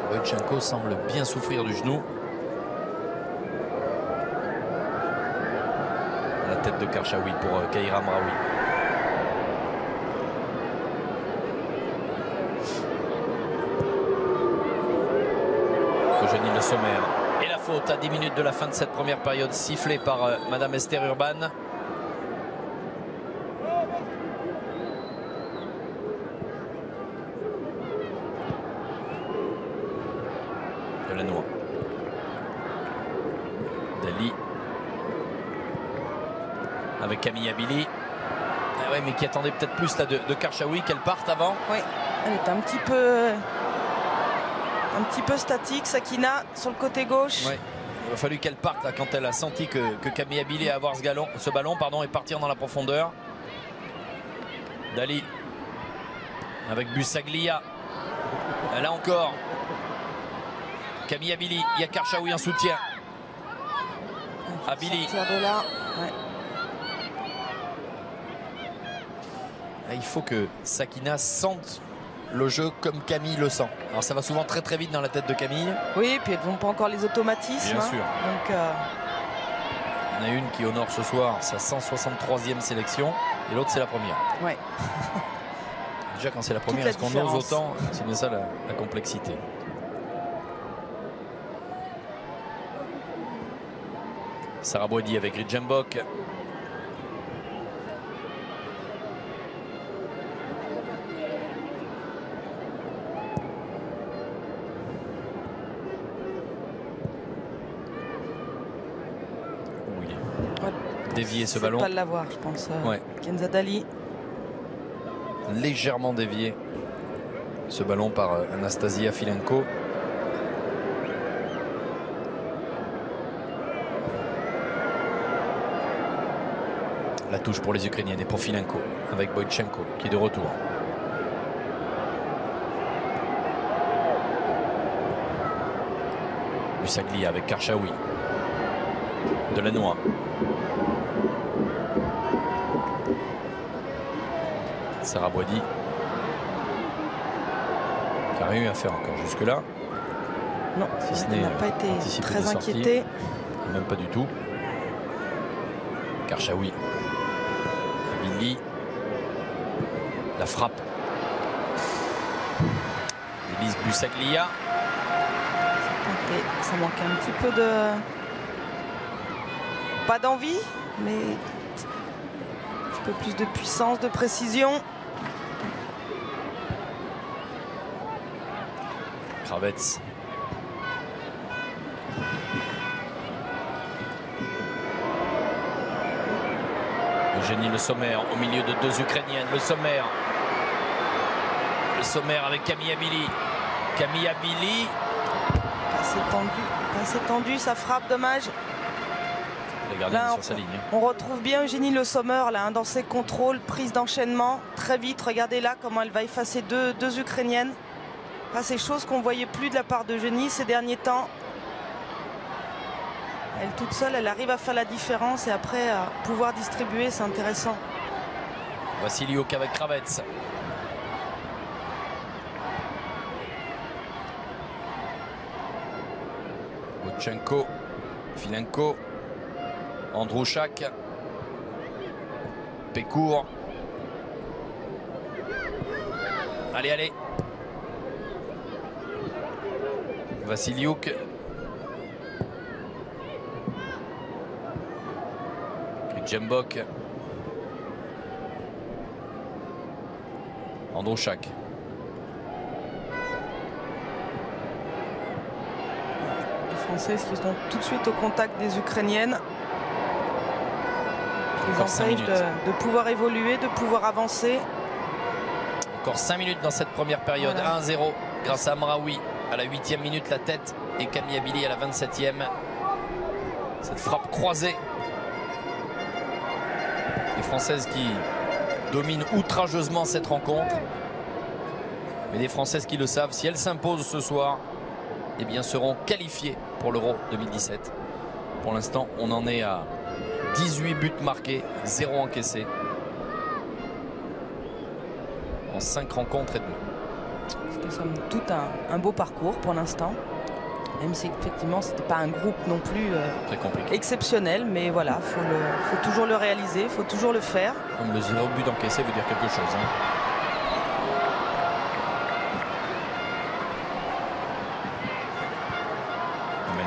Boychenko semble bien souffrir du genou. La tête de Karchaoui pour Keira Amraoui. Eugénie Le Sommer. Et la faute à 10 minutes de la fin de cette première période sifflée par Madame Esther Urban. Delannoy. Dali. Avec Camille Abili. Ah ouais, mais qui attendait peut-être plus là, de Karchaoui qu'elle parte avant. Oui, elle est un petit peu statique. Sakina sur le côté gauche. Ouais. Il a fallu qu'elle parte là, quand elle a senti que Camille Abili allait avoir ce ballon et partir dans la profondeur. Dali avec Busaglia. Là encore. Camille Abili, il y a Karchaoui en soutien. Abili. Sortir de là. Ouais. Il faut que Sakina sente le jeu comme Camille le sent. Alors ça va souvent très très vite dans la tête de Camille. Oui, puis elles n'ont pas encore les automatismes. Bien sûr. Donc, il y en a une qui honore ce soir sa 163e sélection et l'autre c'est la première. ouais. Déjà quand c'est la première, est-ce qu'on ose différence. autant? C'est bien ça la complexité. Sarah Boidi avec Ritchembok. dévié ce ballon. Pas de l'avoir, je pense. Ouais. Kenza Dali. Légèrement dévié ce ballon par Anastasia Filenko. La touche pour les Ukrainiennes et pour Filenko avec Boychenko qui est de retour. Busaglia avec Karchaoui. Delannoy. Sarah Boidi. Qui n'a rien eu à faire encore jusque-là. Non, si ce n'est n'a pas été très inquiété. Même pas du tout. Karchaoui. Billy. La frappe. Elise Busaglia. Ça manque un petit peu de... Pas d'envie, mais un petit peu plus de puissance, de précision. Kravets. Eugénie Le Sommer au milieu de deux Ukrainiennes. Le Sommer avec Camilla Billy. Camilla Billy. Assez tendu, ça frappe, dommage. Là, sur sa ligne. On retrouve bien Eugénie Le Sommer là, dans ses contrôles, prise d'enchaînement, très vite. Regardez là comment elle va effacer deux Ukrainiennes. Là, c'est chose qu'on ne voyait plus de la part d'Eugénie ces derniers temps. Elle toute seule, elle arrive à faire la différence et après à pouvoir distribuer, c'est intéressant. Vassiliuk avec Kravets. Boychenko, Filenko, Androuchak, Pécourt. Allez, allez. Vassiliuk. Jembok. Androuchak. Françaises qui sont tout de suite au contact des Ukrainiennes. Les empêche de pouvoir évoluer, de pouvoir avancer. Encore 5 minutes dans cette première période. Voilà. 1-0 grâce à Amraoui à la 8e minute, la tête, et Camilla Billy à la 27e. Cette frappe croisée. Les Françaises qui dominent outrageusement cette rencontre. Mais les Françaises qui le savent, si elles s'imposent ce soir, eh bien, seront qualifiées pour l'Euro 2017. Pour l'instant, on en est à 18 buts marqués, 0 encaissés. En 5 rencontres et demie. C'était somme toute un beau parcours pour l'instant. Même si effectivement, ce n'était pas un groupe non plus très compliqué, exceptionnel. Mais voilà, faut toujours le réaliser, il faut toujours le faire. Comme le 0 but encaissé veut dire quelque chose.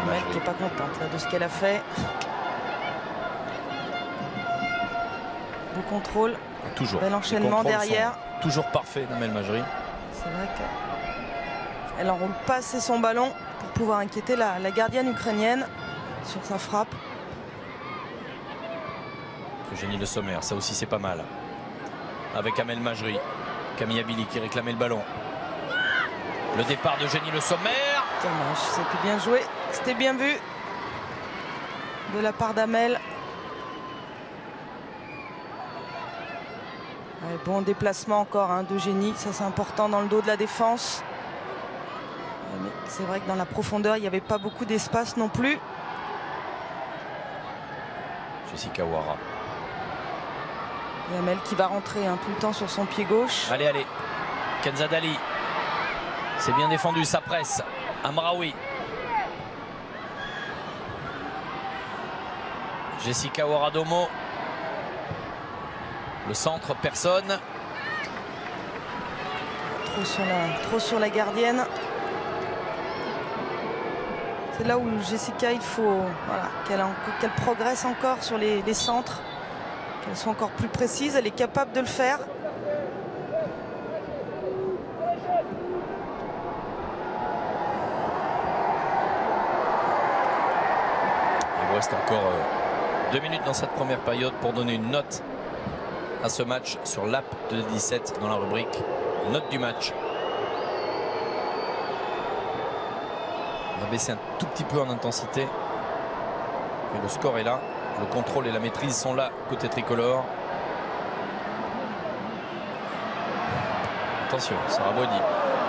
Amel qui n'est pas contente là, de ce qu'elle a fait. Beau contrôle. Toujours. Bel enchaînement derrière. Toujours parfait d'Amel Majri. C'est vrai qu'elle n'enroule pas assez son ballon pour pouvoir inquiéter la gardienne ukrainienne sur sa frappe. Eugénie Le Sommer, ça aussi c'est pas mal. Avec Amel Majri. Camilla Billy qui réclamait le ballon. Le départ d'Eugénie Le Sommer. Dommage, c'était bien joué, c'était bien vu de la part d'Amel. Bon déplacement encore d'Eugénie, ça c'est important dans le dos de la défense. C'est vrai que dans la profondeur, il n'y avait pas beaucoup d'espace non plus. Jessica Ouara. Et Amel qui va rentrer tout le temps sur son pied gauche. Allez, allez. Kenza Dali. C'est bien défendu, ça presse. Amraoui. Jessica Ouara-Domo. Le centre, personne. Trop sur la gardienne. C'est là où Jessica, il faut qu'elle progresse encore sur les centres. Qu'elle soit encore plus précise. Elle est capable de le faire. Il reste encore 2 minutes dans cette première période pour donner une note à ce match sur l'app de 17 dans la rubrique note du match. On va baisser un tout petit peu en intensité. Mais le score est là. Le contrôle et la maîtrise sont là côté tricolore. Attention, Sarah Boidi.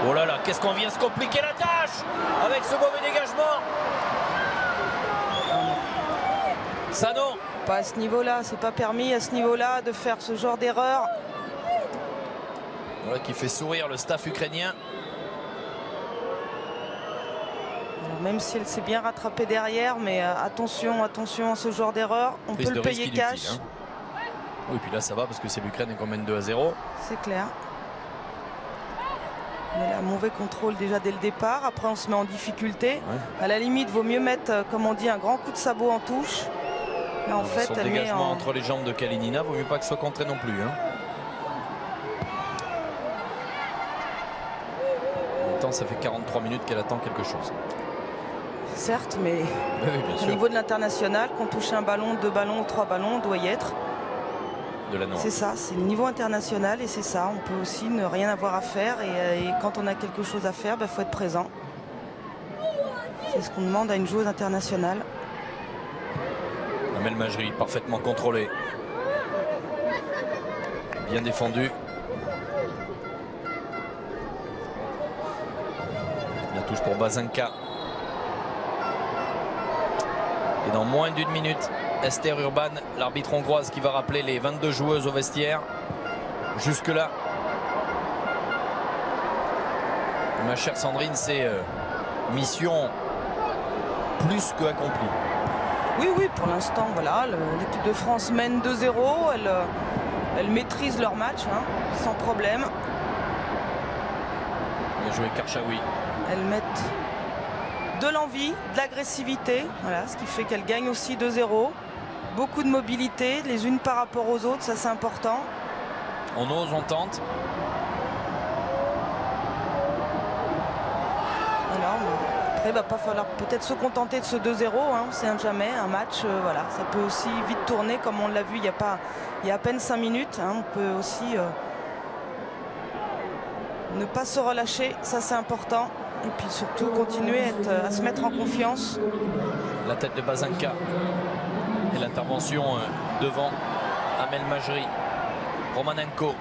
Oh là là, qu'est-ce qu'on vient se compliquer la tâche avec ce mauvais dégagement. Ça non. Pas à ce niveau-là, c'est pas permis à ce niveau-là de faire ce genre d'erreur. Voilà qui fait sourire le staff ukrainien. Alors, même si elle s'est bien rattrapée derrière, mais attention, attention à ce genre d'erreur. On peut le payer cash. Hein. Oui, puis là ça va parce que c'est l'Ukraine et qu'on mène 2-0. C'est clair. Mais là, mauvais contrôle déjà dès le départ. Après, on se met en difficulté. Ouais. À la limite, vaut mieux mettre, comme on dit, un grand coup de sabot en touche. Mais en fait, son dégagement entre les jambes de Kalinina, vaut mieux pas que ce soit contré non plus. Hein. En même temps, ça fait 43 minutes qu'elle attend quelque chose. Certes, mais oui, au niveau de l'international, qu'on touche un ballon, 2 ballons, 3 ballons, on doit y être. C'est ça, c'est le niveau international et c'est ça. On peut aussi ne rien avoir à faire et quand on a quelque chose à faire, il faut être présent. C'est ce qu'on demande à une joueuse internationale. Amel Majri, parfaitement contrôlé. Bien défendu. La touche pour Bazanka. Et dans moins d'1 minute, Esther Urban, l'arbitre hongroise qui va rappeler les 22 joueuses au vestiaire. Jusque-là, ma chère Sandrine, c'est mission plus que accomplie. Oui, oui, pour l'instant, voilà, l'équipe de France mène 2-0. Elle maîtrise leur match, hein, sans problème. Bien joué Karchaoui. Elles mettent de l'envie, de l'agressivité, voilà, ce qui fait qu'elles gagnent aussi 2-0. Beaucoup de mobilité, les unes par rapport aux autres, ça c'est important. On ose, on tente. Alors, après, il va pas falloir peut-être se contenter de ce 2-0, hein, on sait jamais, un match, voilà, ça peut aussi vite tourner comme on l'a vu il y a à peine 5 minutes. Hein, on peut aussi ne pas se relâcher, ça c'est important. Et puis surtout continuer à se mettre en confiance. La tête de Bazanka. Et l'intervention devant Amel Majri. Romanenko.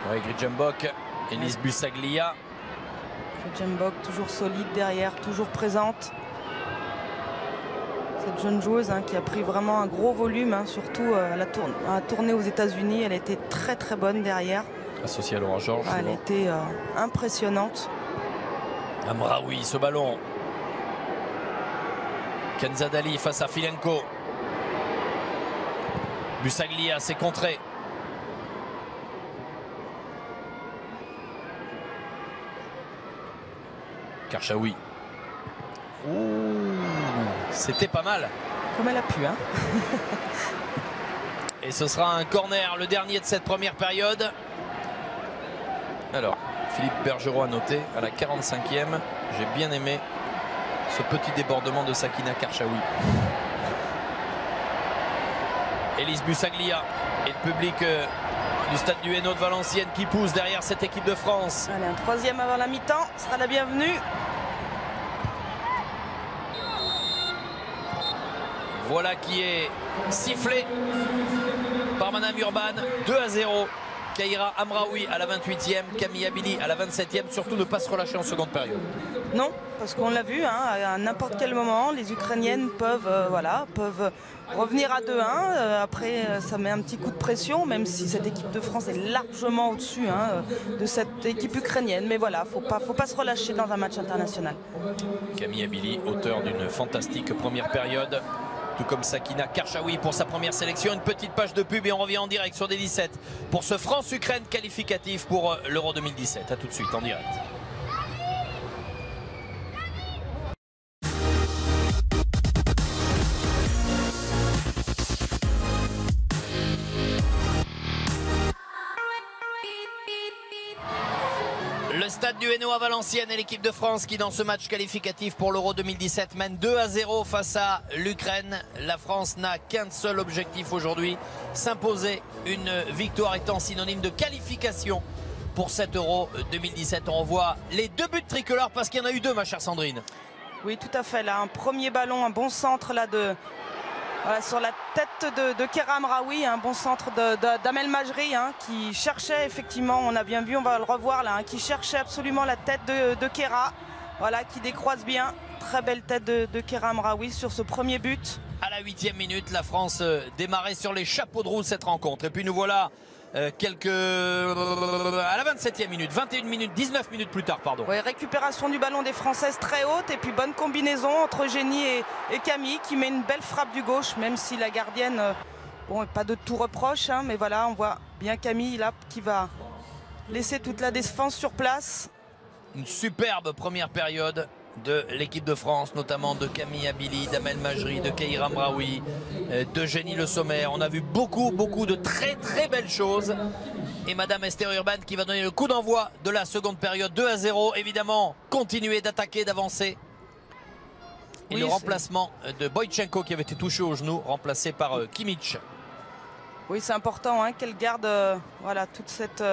Ouais, Grijembok. Elise Busaglia. Grijembok toujours solide derrière, toujours présente. Cette jeune joueuse hein, qui a pris vraiment un gros volume, hein, surtout à la tournée aux États-Unis. Elle a été très très bonne derrière. Associée à Laura Georges. Elle était impressionnante. Amraoui, ce ballon. Kenzadali face à Filenko. Busaglia, c'est contré. Karchaoui. C'était pas mal. Comme elle a pu. Hein. Et ce sera un corner, le dernier de cette première période. Alors, Philippe Bergerot a noté à la 45e. J'ai bien aimé ce petit débordement de Sakina Karchaoui. Elise Busaglia et le public du stade du Hainaut de Valenciennes qui pousse derrière cette équipe de France. Allez, un 3e avant la mi-temps sera la bienvenue. Voilà qui est sifflé par Madame Urban. 2-0. Kaira Amraoui à la 28e, Camille Abili à la 27e. Surtout ne pas se relâcher en seconde période. Non, parce qu'on l'a vu, hein, à n'importe quel moment, les Ukrainiennes peuvent revenir à 2-1. Après, ça met un petit coup de pression, même si cette équipe de France est largement au-dessus hein, de cette équipe ukrainienne. Mais voilà, faut pas se relâcher dans un match international. Camille Abili, auteur d'une fantastique première période. Tout comme Sakina Karchaoui pour sa première sélection. Une petite page de pub et on revient en direct sur D17 pour ce France-Ukraine qualificatif pour l'Euro 2017. A tout de suite en direct. Le Le stade du Hainaut à Valenciennes et l'équipe de France qui dans ce match qualificatif pour l'Euro 2017 mène 2-0 face à l'Ukraine. La France n'a qu'un seul objectif aujourd'hui, s'imposer. Une victoire étant synonyme de qualification pour cet Euro 2017. On revoit les deux buts tricolores parce qu'il y en a eu deux, ma chère Sandrine. Oui, tout à fait. Là, un premier ballon, un bon centre là voilà, sur la tête de Kéra Amraoui, un bon centre d'Amel Majri qui cherchait effectivement, on a bien vu, on va le revoir là, qui cherchait absolument la tête de Kéra, voilà, qui décroise bien. Très belle tête de Kéra Amraoui sur ce premier but. À la 8e minute, la France démarrait sur les chapeaux de roue cette rencontre. Et puis nous voilà à la 27e minute, 21 minutes, 19 minutes plus tard, pardon. Ouais, récupération du ballon des Françaises très haute et puis bonne combinaison entre Eugénie et Camille qui met une belle frappe du gauche, même si la gardienne, bon, pas de tout reproche, mais voilà, on voit bien Camille là qui va laisser toute la défense sur place. Une superbe première période de l'équipe de France, notamment de Camille Abili, d'Amel Majri, de Kéra Amraoui, d'Eugénie Le Sommer. On a vu beaucoup de très belles choses. Et Madame Esther Urban qui va donner le coup d'envoi de la seconde période, 2-0. Évidemment, continuer d'attaquer, d'avancer. Et oui, le remplacement de Boychenko qui avait été touché au genou, remplacé par Kimmich. Oui, c'est important qu'elle garde voilà, toute cette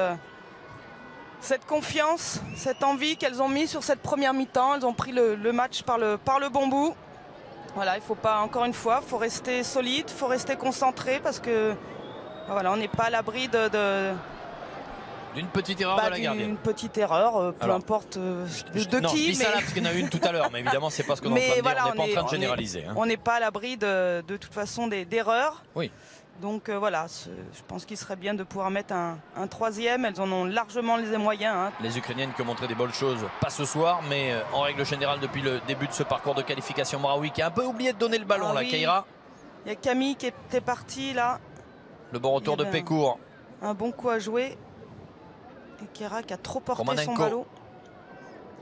confiance, cette envie qu'elles ont mis sur cette première mi-temps. Elles ont pris le match par le bon bout. Voilà, il ne faut pas, encore une fois, il faut rester solide, il faut rester concentré parce que voilà, on n'est pas à l'abri d'une petite erreur de la gardienne. Une petite erreur, peu importe de qui. Je dis ça là parce qu'il y en a une tout à l'heure, mais évidemment c'est pas ce qu'on est en train de dire, on n'est pas en train de généraliser. On n'est pas à l'abri de toute façon d'erreurs. Oui. Donc voilà, je pense qu'il serait bien de pouvoir mettre un troisième. Elles en ont largement les moyens. Les Ukrainiennes qui ont montré des bonnes choses, pas ce soir, mais en règle générale depuis le début de ce parcours de qualification. Amraoui qui a un peu oublié de donner le ballon là, Kéra. Il y a Camille qui était partie là. Le bon retour de Pécourt. Un bon coup à jouer. Et Kéra qui a trop porté son ballon.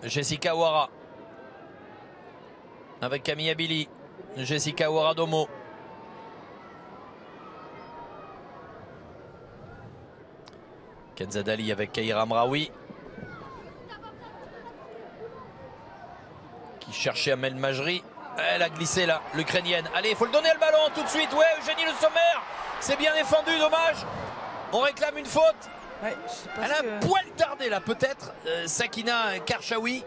Jessica Ouara. Avec Camille Abili. Jessica Ouara Domo. Kenza Dali avec Kéra Amraoui qui cherchait Amel Majri. Elle a glissé là, l'Ukrainienne. Allez, il faut le donner le ballon tout de suite. Ouais, Eugénie Le Sommer. C'est bien défendu, dommage. On réclame une faute. Ouais, elle a un poil tardé là, peut-être. Sakina Karchaoui.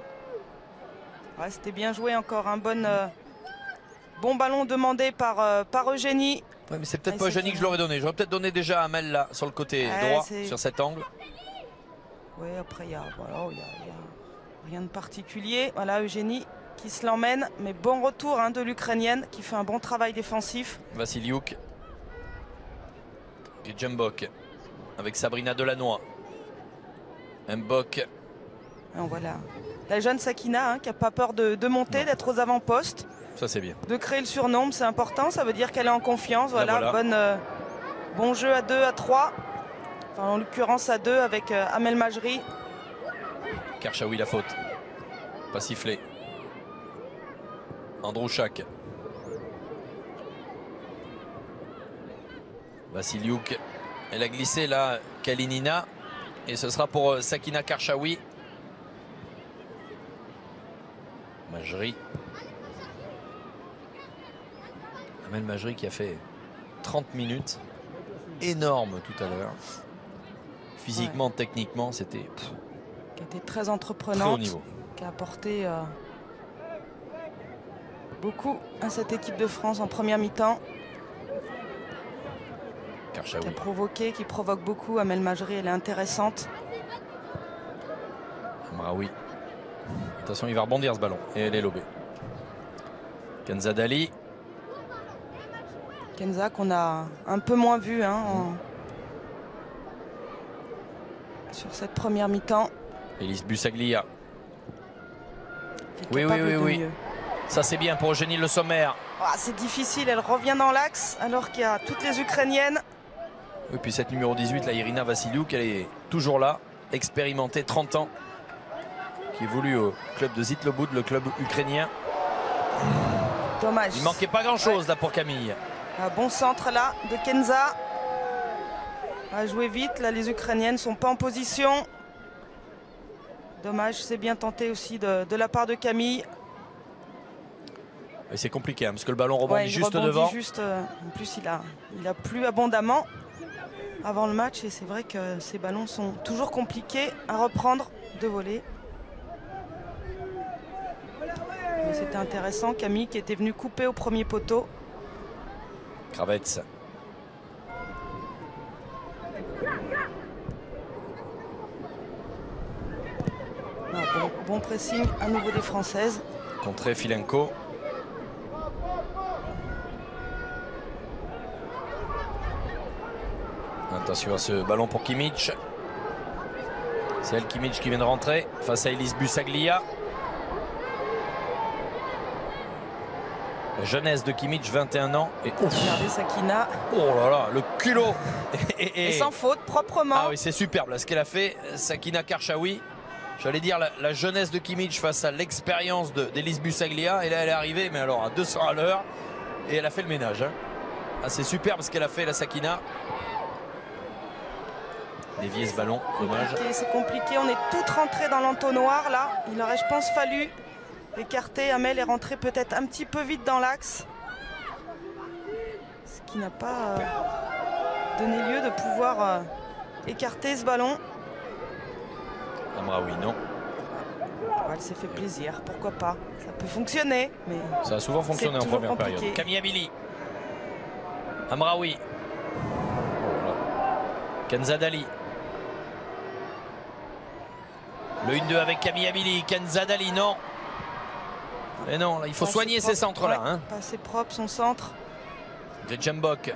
Ouais, c'était bien joué encore. Un bon ballon demandé par Eugénie. Ouais, mais c'est peut-être pas Eugénie que je l'aurais donné. J'aurais peut-être donné déjà à Amel là, sur le côté droit, sur cet angle. Oui, après, il y a rien de particulier. Voilà, Eugénie qui se l'emmène. Mais bon retour de l'Ukrainienne qui fait un bon travail défensif. Vassiliuk. Djembok avec Sabrina Delannoy. Mbok. On voit la jeune Sakina qui n'a pas peur de monter, d'être aux avant-postes. Ça c'est bien. De créer le surnombre, c'est important, ça veut dire qu'elle est en confiance. Voilà. Bon jeu à 2, à 3. Enfin, en l'occurrence à 2 avec Amel Majri. Karchaoui la faute. Pas sifflé. Androuchak. Vassiliuk. Elle a glissé là, Kalinina. Et ce sera pour Sakina Karchaoui. Majri. Amel Majri qui a fait 30 minutes. Énorme tout à l'heure. Physiquement, techniquement, c'était... Qui a été très entreprenante. Très haut niveau. Qui a apporté beaucoup à cette équipe de France en première mi-temps. Karchaoui. Qui provoque beaucoup. Amel Majri, elle est intéressante. Amraoui. Attention, il va rebondir ce ballon. Et elle est lobée. Kenza Dali. Kenza qu'on a un peu moins vu sur cette première mi-temps. Elise Bussaglia. Oui. Ça c'est bien pour Eugénie Le Sommer. C'est difficile, elle revient dans l'axe alors qu'il y a toutes les Ukrainiennes. Et puis cette numéro 18, la Irina Vassiliuk, elle est toujours là, expérimentée, 30 ans, qui évolue au club de Zitlobud, le club ukrainien. Dommage. Il manquait pas grand-chose là pour Camille. Un bon centre là de Kenza. À jouer vite, là les Ukrainiennes ne sont pas en position Dommage, c'est bien tenté aussi de la part de Camille. Et c'est compliqué, hein, parce que le ballon rebondit juste rebondit devant. En plus, il a plu abondamment avant le match. Et c'est vrai que ces ballons sont toujours compliqués à reprendre de voler. C'était intéressant, Camille qui était venu couper au premier poteau. Kravets. Bon pressing à nouveau des Françaises. Contré Filenko. Attention à ce ballon pour Kimmich. C'est elle, Kimmich, qui vient de rentrer face à Elise Busaglia. La jeunesse de Kimmich, 21 ans. Et regardez Sakina. Oh là là, le culot. Et sans faute, proprement. Ah oui, c'est superbe là, ce qu'elle a fait, Sakina Karchaoui. J'allais dire la jeunesse de Kimmich face à l'expérience d'Elise Busaglia. Et là, elle est arrivée, mais alors à 200 à l'heure. Et elle a fait le ménage. Hein. Ah, c'est superbe ce qu'elle a fait, la Sakina. Dévier ce ballon, dommage. C'est compliqué, on est toutes rentrées dans l'entonnoir là. Il aurait, je pense, fallu écarter. Amel est rentrée peut-être un petit peu vite dans l'axe. Ce qui n'a pas donné lieu de pouvoir écarter ce ballon. Amraoui, non. Elle s'est fait plaisir, pourquoi pas. Ça peut fonctionner, mais ça a souvent fonctionné en première compliqué. période. Camille Abili. Amraoui. Kenzadali. Le 1-2 avec Camille Abili. Kenzadali, non. Mais non, là, il faut soigner ces centres-là. Ouais, hein. pas assez propre son centre. Grichenbok.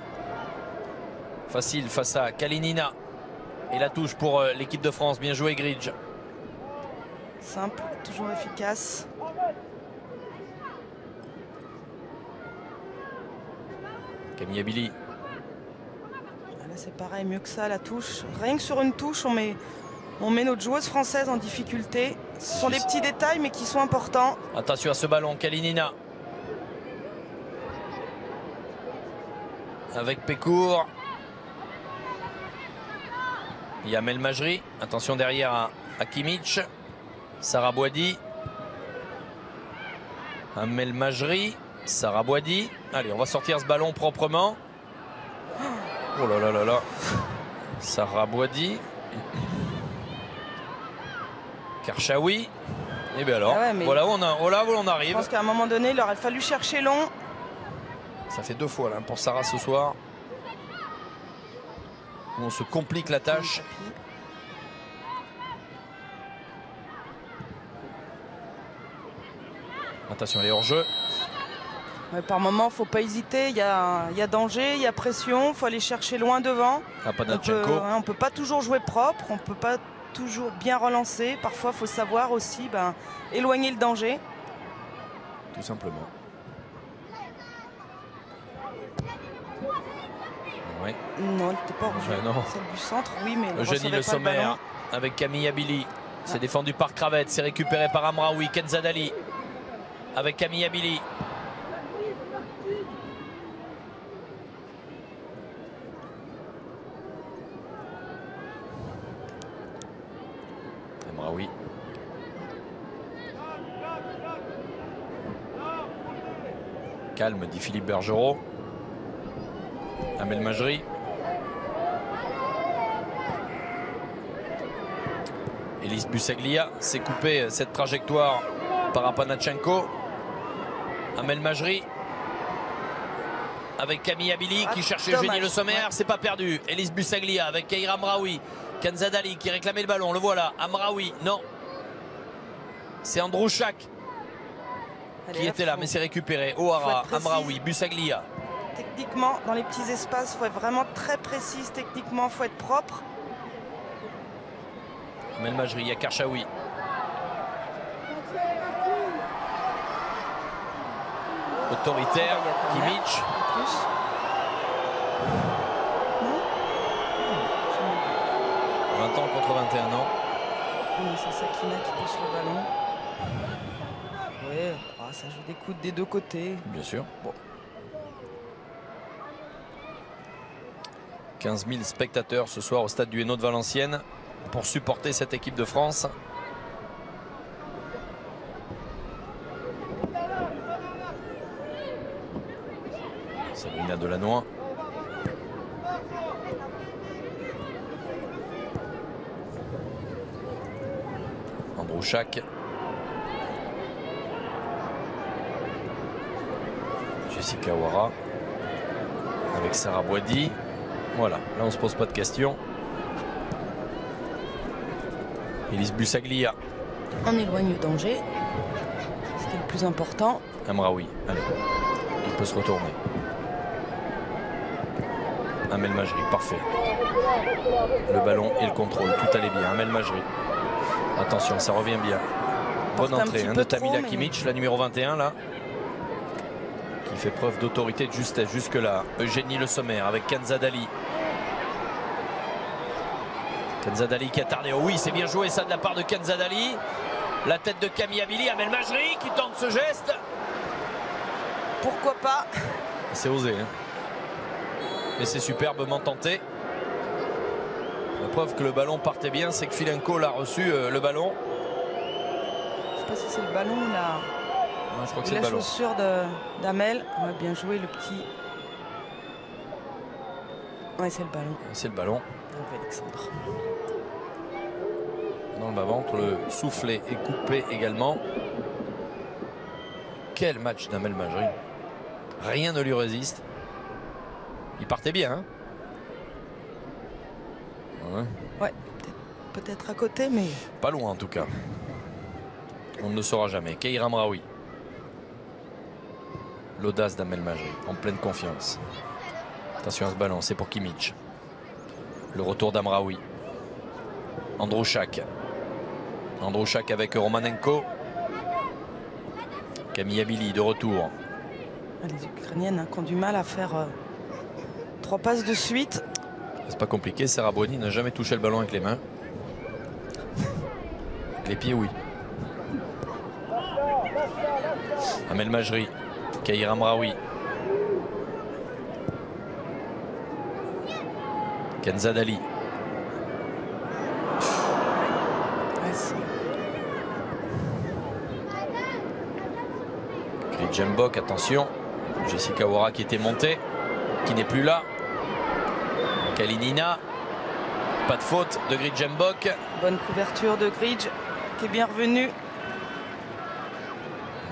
Facile face à Kalinina. Et la touche pour l'équipe de France. Bien joué, Gridge. Simple, toujours efficace. Camille Abili. Là, c'est pareil, mieux que ça, la touche. Rien que sur une touche, on met notre joueuse française en difficulté. Ce sont des petits détails, mais qui sont importants. Attention à ce ballon, Kalinina. Avec Pécourt. Il y a Mel Majri. Attention derrière à Kimmich. Sarah Boidi. Amel Majri. Sarah Boidi. Allez, on va sortir ce ballon proprement. Oh là là là là. Sarah Boidi. Karchaoui. Et bien alors, voilà où on arrive. Je pense qu'à un moment donné, il aurait fallu chercher long. Ça fait 2 fois là, pour Sarah ce soir. On se complique la tâche. Attention, elle est hors jeu. Ouais, par moment, il ne faut pas hésiter. Il y a danger, il y a pression. Il faut aller chercher loin devant. On ne peut pas toujours jouer propre. On ne peut pas toujours bien relancer. Parfois, il faut savoir aussi éloigner le danger. Tout simplement. Ouais. Non, elle n'était pas hors jeu. Celle du centre, oui, mais Eugénie Le Sommer avec Camille Abili. C'est défendu par Kravets. C'est récupéré par Amraoui. Kenzadali avec Camille Abili. Amraoui. Calme, dit Philippe Bergerot. Amel Majri. Elise Busaglia s'est coupé cette trajectoire par Apanachenko. Amel Majri avec Camille Abili qui cherchait Eugénie Le Sommer. C'est pas perdu. Elise Busaglia avec Keira Amraoui. Kenzadali qui réclamait le ballon. Le voilà. Amraoui, non. C'est Androuchak qui était là, mais c'est récupéré. O'Hara, Amraoui, Busaglia. Techniquement, dans les petits espaces, il faut être vraiment très précise. Techniquement, il faut être propre. Amel Majri, il y a Karchaoui. Autoritaire, Kimmich. 20 ans contre 21 ans. C'est Sakina qui pousse le ballon. Ouais, ça joue des coudes des deux côtés. Bien sûr. Bon. 15 000 spectateurs ce soir au stade du Hainaut de Valenciennes pour supporter cette équipe de France. Nina Delannoy. Androuchak. Jessica Houara. Avec Sarah Boidi. Voilà, là on se pose pas de questions. Elise Bussaglia. On éloigne le danger. Ce qui est le plus important. Amraoui, allez, il peut se retourner. Amel Majri, parfait. Le ballon et le contrôle, tout allait bien. Amel Majri. Attention, ça revient bien. Bonne entrée de Tamila Kimic, la numéro 21 là. Qui fait preuve d'autorité, de justesse jusque-là. Eugénie Le Sommer avec Kenza Dali. Kenza Dali qui a tardé. Oh oui, c'est bien joué ça de la part de Kenza Dali. La tête de Camille Abili, Amel Majri qui tente ce geste. Pourquoi pas? C'est osé. Hein. Mais c'est superbement tenté. La preuve que le ballon partait bien, c'est que Filenko l'a reçu le ballon. Je ne sais pas si c'est le ballon ou non, je crois que c'est le ballon. La chaussure d'Amel. On va bien jouer le petit. Ouais, c'est le ballon. C'est le ballon. Alexandre. Dans le bas-ventre, le soufflet est coupé également. Quel match d'Amel Majri. Rien ne lui résiste. Il partait bien. Hein, ouais, peut-être à côté, mais... Pas loin en tout cas. On ne le saura jamais. Keira Amraoui. L'audace d'Amel Majri, en pleine confiance. Attention à ce ballon, c'est pour Kimic. Le retour d'Amraoui. Androuchak. Androuchak avec Romanenko. Camille Abili de retour. Les Ukrainiennes qui ont du mal à faire 3 passes de suite. C'est pas compliqué, Sarah Boidi n'a jamais touché le ballon avec les mains. Avec les pieds, oui. Amel Majri. Keira Amraoui. Kenza Dali. Gridjembok, attention. Jessica Houara qui était montée, qui n'est plus là. Kalinina. Pas de faute de Gridjembok. Bonne couverture de Gridj qui est bien revenue.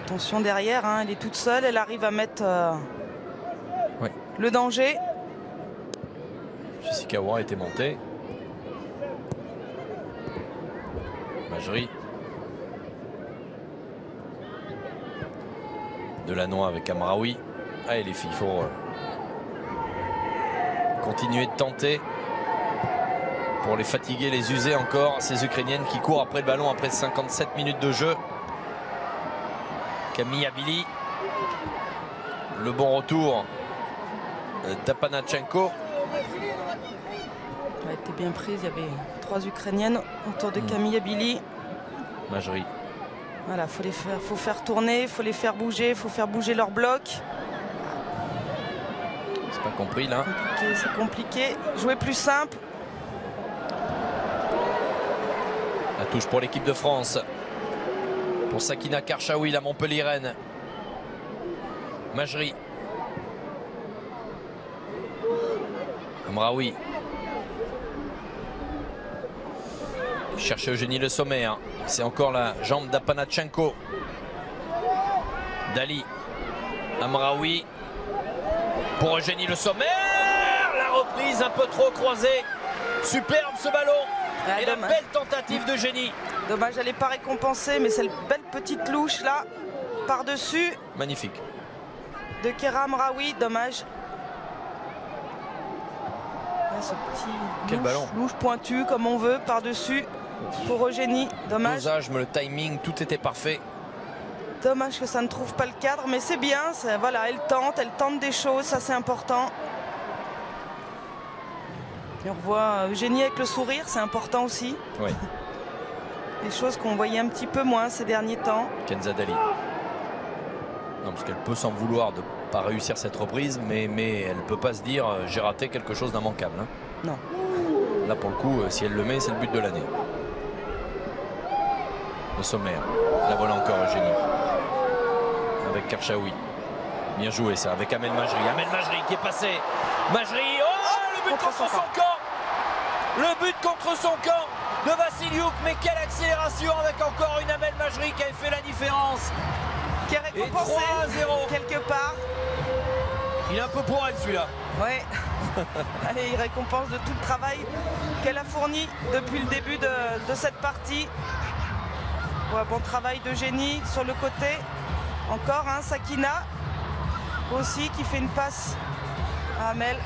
Attention derrière, hein, elle est toute seule, elle arrive à mettre le danger. Jessica Houara était montée. Majri. Delannoy avec Amraoui. Allez les filles, il faut continuer de tenter pour les fatiguer, les user encore, ces Ukrainiennes qui courent après le ballon après 57 minutes de jeu. Camille Abili. Le bon retour d'Apanachenko. Elle a été bien prise, il y avait 3 Ukrainiennes autour de Camille Abili. Majri. Voilà, faut faire tourner, faut les faire bouger, faut faire bouger leur bloc. C'est pas compris là. C'est compliqué. Jouer plus simple. La touche pour l'équipe de France. Pour Sakina Karchaoui, la Montpellieraine. Majri. Amraoui. Cherche Eugénie Le Sommer. C'est encore la jambe d'Apanachenko. Dali. Amraoui. Pour Eugénie Le Sommer. La reprise un peu trop croisée. Superbe ce ballon. Et la belle tentative d'Eugénie. Dommage, elle n'est pas récompensée, mais cette belle petite louche là, par-dessus. Magnifique. De Keira Amraoui, dommage. Là, ce petit louche pointu comme on veut, par-dessus. Pour Eugénie, dommage. Le dosage, mais le timing, tout était parfait. Dommage que ça ne trouve pas le cadre, mais c'est bien. Voilà, elle tente des choses, ça c'est important. Et on revoit Eugénie avec le sourire, c'est important aussi. Oui. Des choses qu'on voyait un petit peu moins ces derniers temps. Kenza Dali. Non, parce qu'elle peut s'en vouloir de ne pas réussir cette reprise, mais elle ne peut pas se dire j'ai raté quelque chose d'immanquable. Hein. Non. Là, pour le coup, si elle le met, c'est le but de l'année. Le sommaire. La voilà encore Eugénie. Avec Karchaoui. Bien joué ça avec Amel Majri. Amel Majri qui est passé. Majri, oh, le but contre son camp. Le but contre son camp de Vassiliuk. Mais quelle accélération avec encore une Amel Majri qui a fait la différence. Qui est récompensé quelque part. Il est un peu pour elle celui-là. Ouais. Allez, il récompense de tout le travail qu'elle a fourni depuis le début de cette partie. Ouais, bon travail de génie sur le côté. Encore un Sakina aussi qui fait une passe à Amel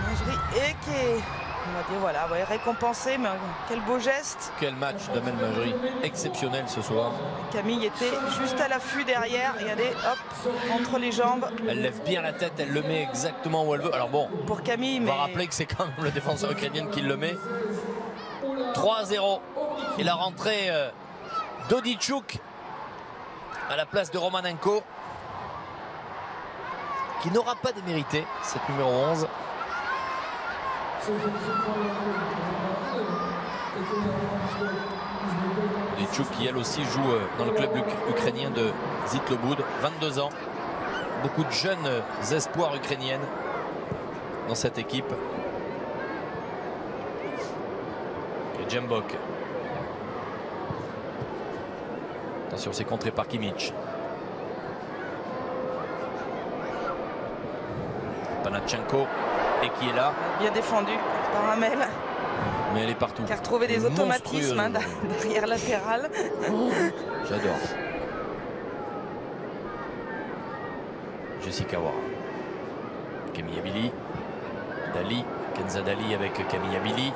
Majri et qui est, on va dire, voilà, ouais, récompensé, mais quel beau geste. Quel match d'Amel Majri, exceptionnel ce soir. Camille était juste à l'affût derrière, regardez, hop, entre les jambes. Elle lève bien la tête, elle le met exactement où elle veut. Alors bon, pour Camille, on va rappeler que c'est quand même le défenseur ukrainien qui le met. 3-0 et la rentrée d'Odichuk à la place de Romanenko, qui n'aura pas démérité, cette numéro 11. Odichuk qui elle aussi joue dans le club ukrainien de Zitloboud, 22 ans. Beaucoup de jeunes espoirs ukrainiennes dans cette équipe. Et Djembok. Attention, c'est contré par Kimmich. Panachenko et qui est là. Bien défendu par Amel. Mais elle est partout. Qui a retrouvé des automatismes hein, derrière latéral. J'adore. Jessica Wara. Camille Abili. Dali. Kenza Dali avec Camille Abili.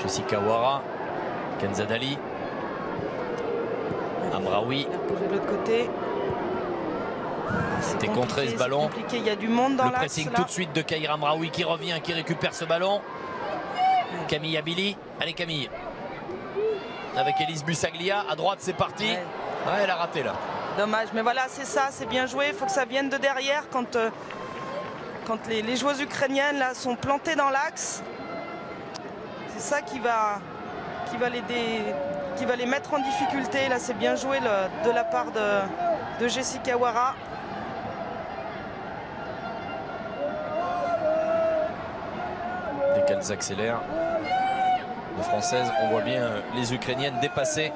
Jessica Wara. Kenza Dali. Amraoui. De l'autre côté. C'était contré ce ballon. Il y a du monde dans le pressing tout de suite de Kaïra Amraoui qui revient, qui récupère ce ballon. Camille Abili. Allez Camille. Avec Elise Bussaglia. À droite c'est parti. Ouais. Ah, elle a raté là. Dommage. Mais voilà, c'est ça. C'est bien joué. Il faut que ça vienne de derrière quand les joueuses ukrainiennes là, sont plantées dans l'axe. C'est ça qui va les mettre en difficulté. Là, c'est bien joué de la part de Jessica Wara. Dès qu'elles accélèrent, les Françaises, on voit bien les Ukrainiennes dépassées.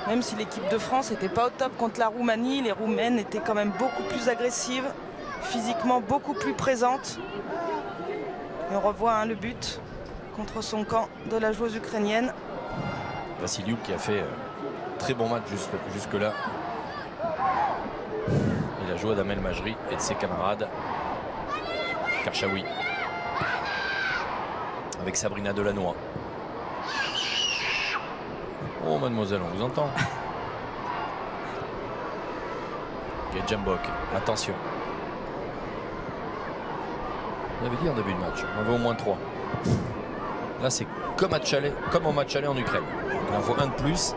Même si l'équipe de France n'était pas au top contre la Roumanie, les Roumaines étaient quand même beaucoup plus agressives, physiquement beaucoup plus présentes. Et on revoit hein, le but contre son camp de la joueuse ukrainienne. Vassiliuk qui a fait très bon match jusque-là. Et la joie d'Amel Majri et de ses camarades. Karchaoui. Avec Sabrina Delannoy. Oh mademoiselle, on vous entend. Djembok, attention. On avait dit en début de match, on avait au moins 3. Là c'est comme au match aller en Ukraine. Il en faut un de plus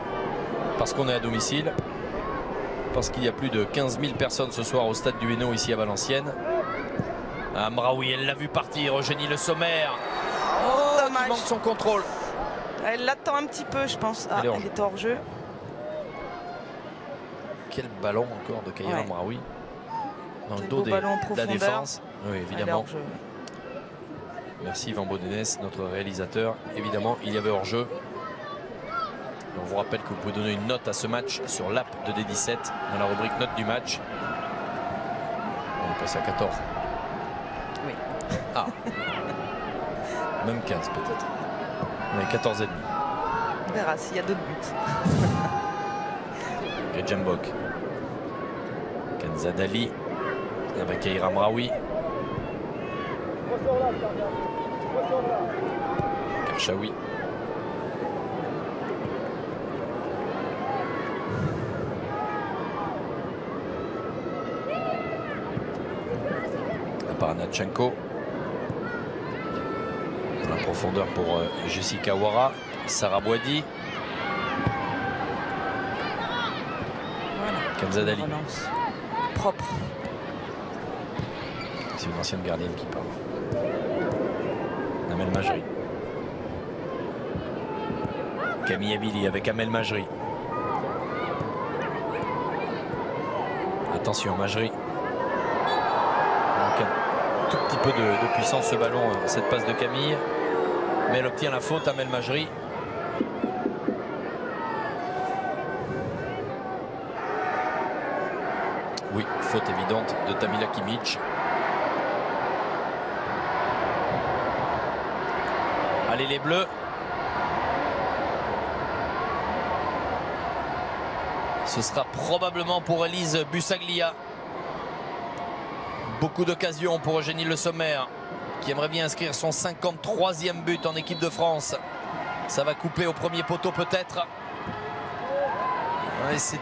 parce qu'on est à domicile. Parce qu'il y a plus de 15 000 personnes ce soir au stade du Hainaut ici à Valenciennes. Amraoui, elle l'a vu partir, Eugénie Le Sommer. Oh, qui manque son contrôle. Elle l'attend un petit peu, je pense. Ah, elle est hors jeu. Quel ballon encore de Kaïra Amraoui. Dans le dos de la défense. Oui, évidemment. Merci Van Bodenès, notre réalisateur. Évidemment, il y avait hors-jeu. On vous rappelle que vous pouvez donner une note à ce match sur l'app de D17 dans la rubrique note du match. On est passé à 14. Oui. Ah. Même 15 peut-être. On est 14,5. On verra s'il y a d'autres buts. Et Djembok. Kenza Dali. Avec Kaïra Amraoui. Karchaoui. Panachenko. Dans la profondeur pour Jessica Wara. Sarah Boidi. Voilà. Kenza Dali. Propre. C'est une ancienne gardienne qui parle. Amel Majri. Camille Abili avec Amel Majri. Attention, Majri. Donc un tout petit peu de puissance ce ballon, cette passe de Camille. Mais elle obtient la faute, Amel Majri. Oui, faute évidente de Tamila Kimic. Allez les Bleus. Ce sera probablement pour Elise Bussaglia. Beaucoup d'occasions pour Eugénie Le Sommer, qui aimerait bien inscrire son 53e but en équipe de France. Ça va couper au premier poteau peut-être. Ouais, c'est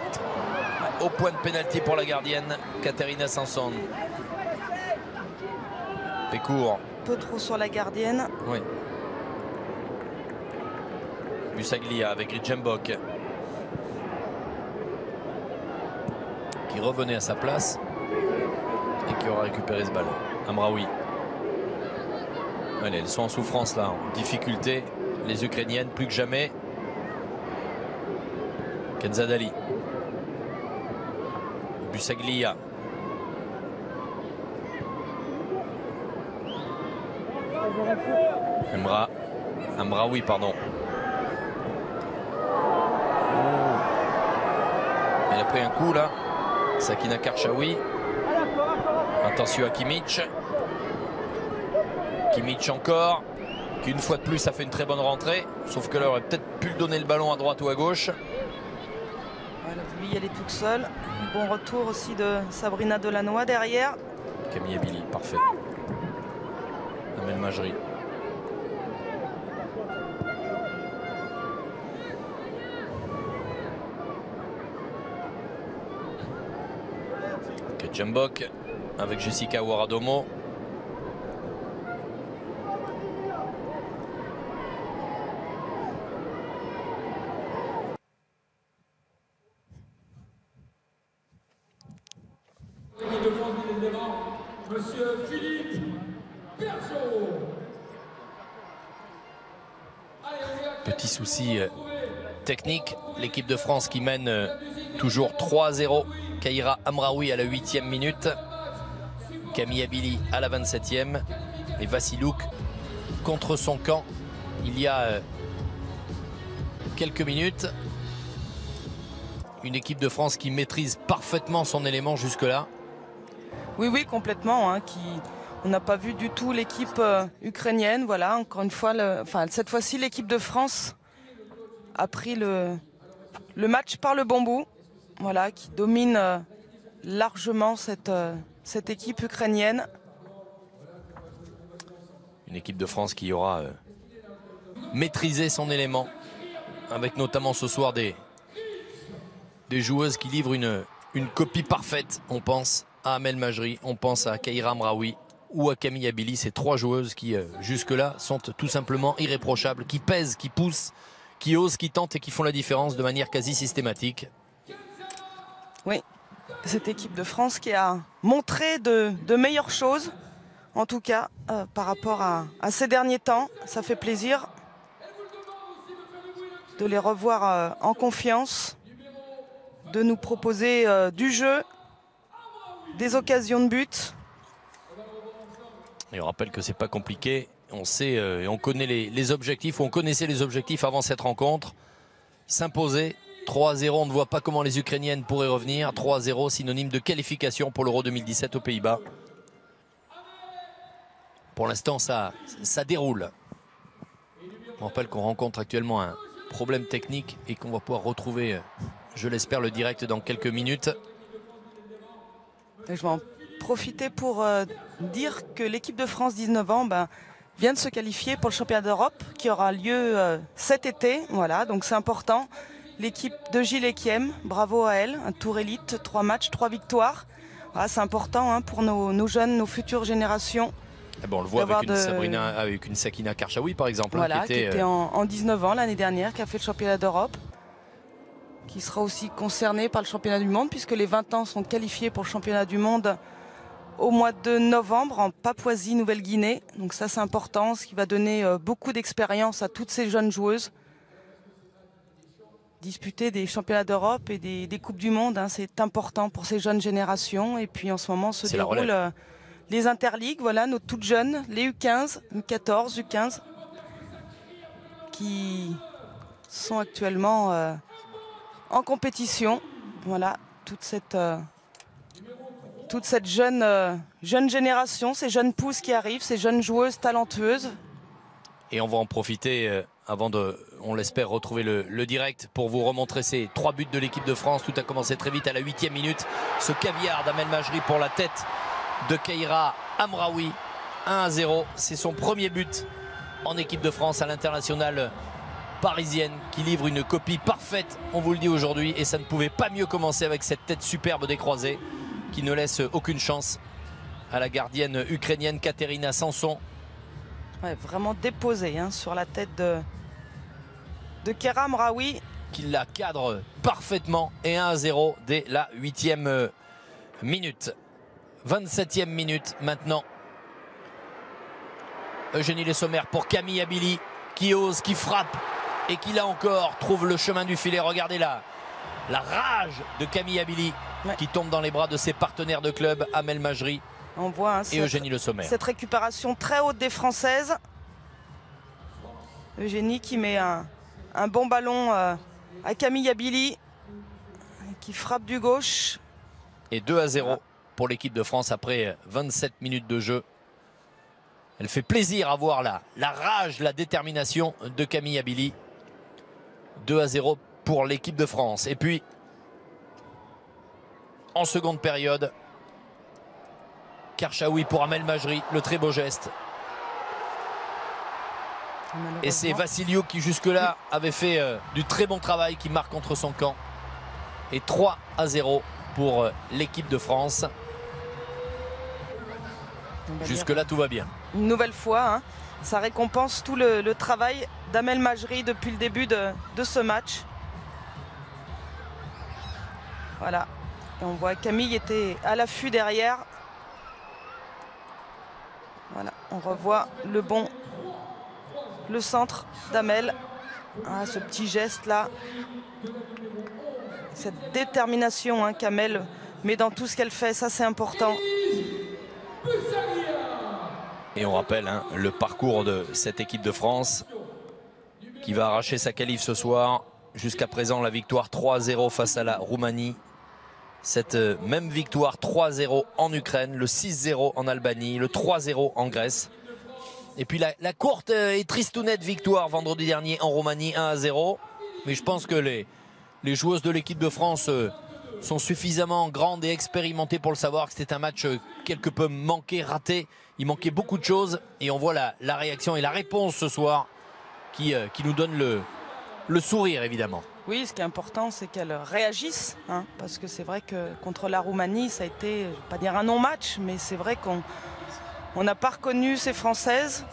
au point de pénalty pour la gardienne, Katerina Sanson. Pécourt. Un peu trop sur la gardienne. Oui. Bussaglia avec Ritchembok, qui revenait à sa place et qui aura récupéré ce ballon. Amraoui. Allez, elles sont en souffrance là, en difficulté. Les Ukrainiennes plus que jamais. Kenzadali. Bussaglia. Amraoui, pardon. Elle a pris un coup là. Sakina Karchaoui. Attention à Kimic. Kimic encore. Qui une fois de plus a fait une très bonne rentrée. Sauf que là, elle aurait peut-être pu donner le ballon à droite ou à gauche. Elle a voulu y aller toute seule. Bon retour aussi de Sabrina Delannoy derrière. Camille Abili, parfait. Amel Majri. Ritchembok avec Jessica Waradomo. Monsieur Philippe Bergeau. Petit souci technique, l'équipe de France qui mène toujours 3-0. Kaira Amraoui à la 8e minute, Camille Abili à la 27e et Vassilouk contre son camp il y a quelques minutes. Une équipe de France qui maîtrise parfaitement son élément jusque-là. Oui, complètement. On n'a pas vu du tout l'équipe ukrainienne. Voilà, encore une fois, cette fois-ci, l'équipe de France a pris le match par le bon bout. Voilà, qui domine largement cette équipe ukrainienne. Une équipe de France qui aura maîtrisé son élément, avec notamment ce soir des joueuses qui livrent une copie parfaite. On pense à Amel Majri, on pense à Kaira Amraoui ou à Camille Abili. Ces trois joueuses qui jusque-là sont tout simplement irréprochables, qui pèsent, qui poussent, qui osent, qui tentent et qui font la différence de manière quasi systématique. Oui, cette équipe de France qui a montré de meilleures choses, en tout cas par rapport à ces derniers temps. Ça fait plaisir de les revoir en confiance, de nous proposer du jeu, des occasions de but. Et on rappelle que c'est pas compliqué. On sait et on connaît les objectifs, ou on connaissait les objectifs avant cette rencontre. S'imposer. 3-0, on ne voit pas comment les Ukrainiennes pourraient revenir. 3-0, synonyme de qualification pour l'Euro 2017 aux Pays-Bas. Pour l'instant, ça déroule. On rappelle qu'on rencontre actuellement un problème technique et qu'on va pouvoir retrouver, je l'espère, le direct dans quelques minutes. Et je vais en profiter pour dire que l'équipe de France 19 ans vient de se qualifier pour le championnat d'Europe qui aura lieu cet été. Voilà, donc c'est important. L'équipe de Gilles Ekiem, bravo à elle, un tour élite, 3 matchs, 3 victoires. Voilà, c'est important pour nos jeunes, nos futures générations. Et bon, on le voit avec une Sabrina, avec une Sakina Karchaoui par exemple. Voilà, qui était en 19 ans l'année dernière, qui a fait le championnat d'Europe, qui sera aussi concernée par le championnat du monde, puisque les 20 ans sont qualifiés pour le championnat du monde au mois de novembre en Papouasie-Nouvelle-Guinée. Donc ça c'est important, ce qui va donner beaucoup d'expérience à toutes ces jeunes joueuses. disputer des championnats d'Europe et des Coupes du Monde. Hein. C'est important pour ces jeunes générations. Et puis en ce moment se déroulent les interligues, voilà, nos toutes jeunes, les U15, U14, U15, qui sont actuellement en compétition. Voilà, toute cette jeune génération, ces jeunes pousses qui arrivent, ces jeunes joueuses talentueuses. Et on va en profiter avant de, on l'espère, retrouver le direct pour vous remontrer ces 3 buts de l'équipe de France. Tout a commencé très vite à la 8e minute. Ce caviar d'Amel Majri pour la tête de Keira Amraoui. 1-0, c'est son premier but en équipe de France à l'international parisienne qui livre une copie parfaite, on vous le dit aujourd'hui, et ça ne pouvait pas mieux commencer avec cette tête superbe des croisés qui ne laisse aucune chance à la gardienne ukrainienne Katerina Sanson. Ouais, vraiment déposée hein, sur la tête de Keira Amraoui. Qui la cadre parfaitement, et 1-0 dès la 8e minute. 27e minute maintenant. Eugénie Le Sommer pour Camille Abili qui ose, qui frappe et qui là encore trouve le chemin du filet. Regardez là, la rage de Camille Abili qui tombe dans les bras de ses partenaires de club, Amel Majri. On voit hein, et Eugénie Le Sommer. Cette récupération très haute des Françaises. Eugénie qui met un bon ballon à Camille Abili qui frappe du gauche. Et 2-0 pour l'équipe de France après 27 minutes de jeu. Elle fait plaisir à voir la rage, la détermination de Camille Abili. 2-0 pour l'équipe de France. Et puis, en seconde période, Karchaoui pour Amel Majri, le très beau geste. Et c'est Vassilio qui jusque-là avait fait du très bon travail, qui marque contre son camp. Et 3-0 pour l'équipe de France. Jusque-là, tout va bien. Une nouvelle fois, hein, ça récompense tout le travail d'Amel Majri depuis le début de ce match. Voilà. Et on voit Camille était à l'affût derrière. Voilà, on revoit le centre d'Amel. Ah, ce petit geste là. Cette détermination hein, qu'Amel met dans tout ce qu'elle fait, ça c'est important. Et on rappelle hein, le parcours de cette équipe de France qui va arracher sa qualif ce soir. Jusqu'à présent, la victoire 3-0 face à la Roumanie. Cette même victoire 3-0 en Ukraine, le 6-0 en Albanie, le 3-0 en Grèce. Et puis la courte et tristounette victoire vendredi dernier en Roumanie 1-0. Mais je pense que les joueuses de l'équipe de France sont suffisamment grandes et expérimentées pour le savoir que c'était un match quelque peu manqué, raté. Il manquait beaucoup de choses et on voit la réaction et la réponse ce soir qui nous donne le sourire évidemment. Oui, ce qui est important, c'est qu'elles réagissent, hein, parce que c'est vrai que contre la Roumanie, ça a été, je ne vais pas dire un non-match, mais c'est vrai qu'on n'a pas reconnu ces Françaises,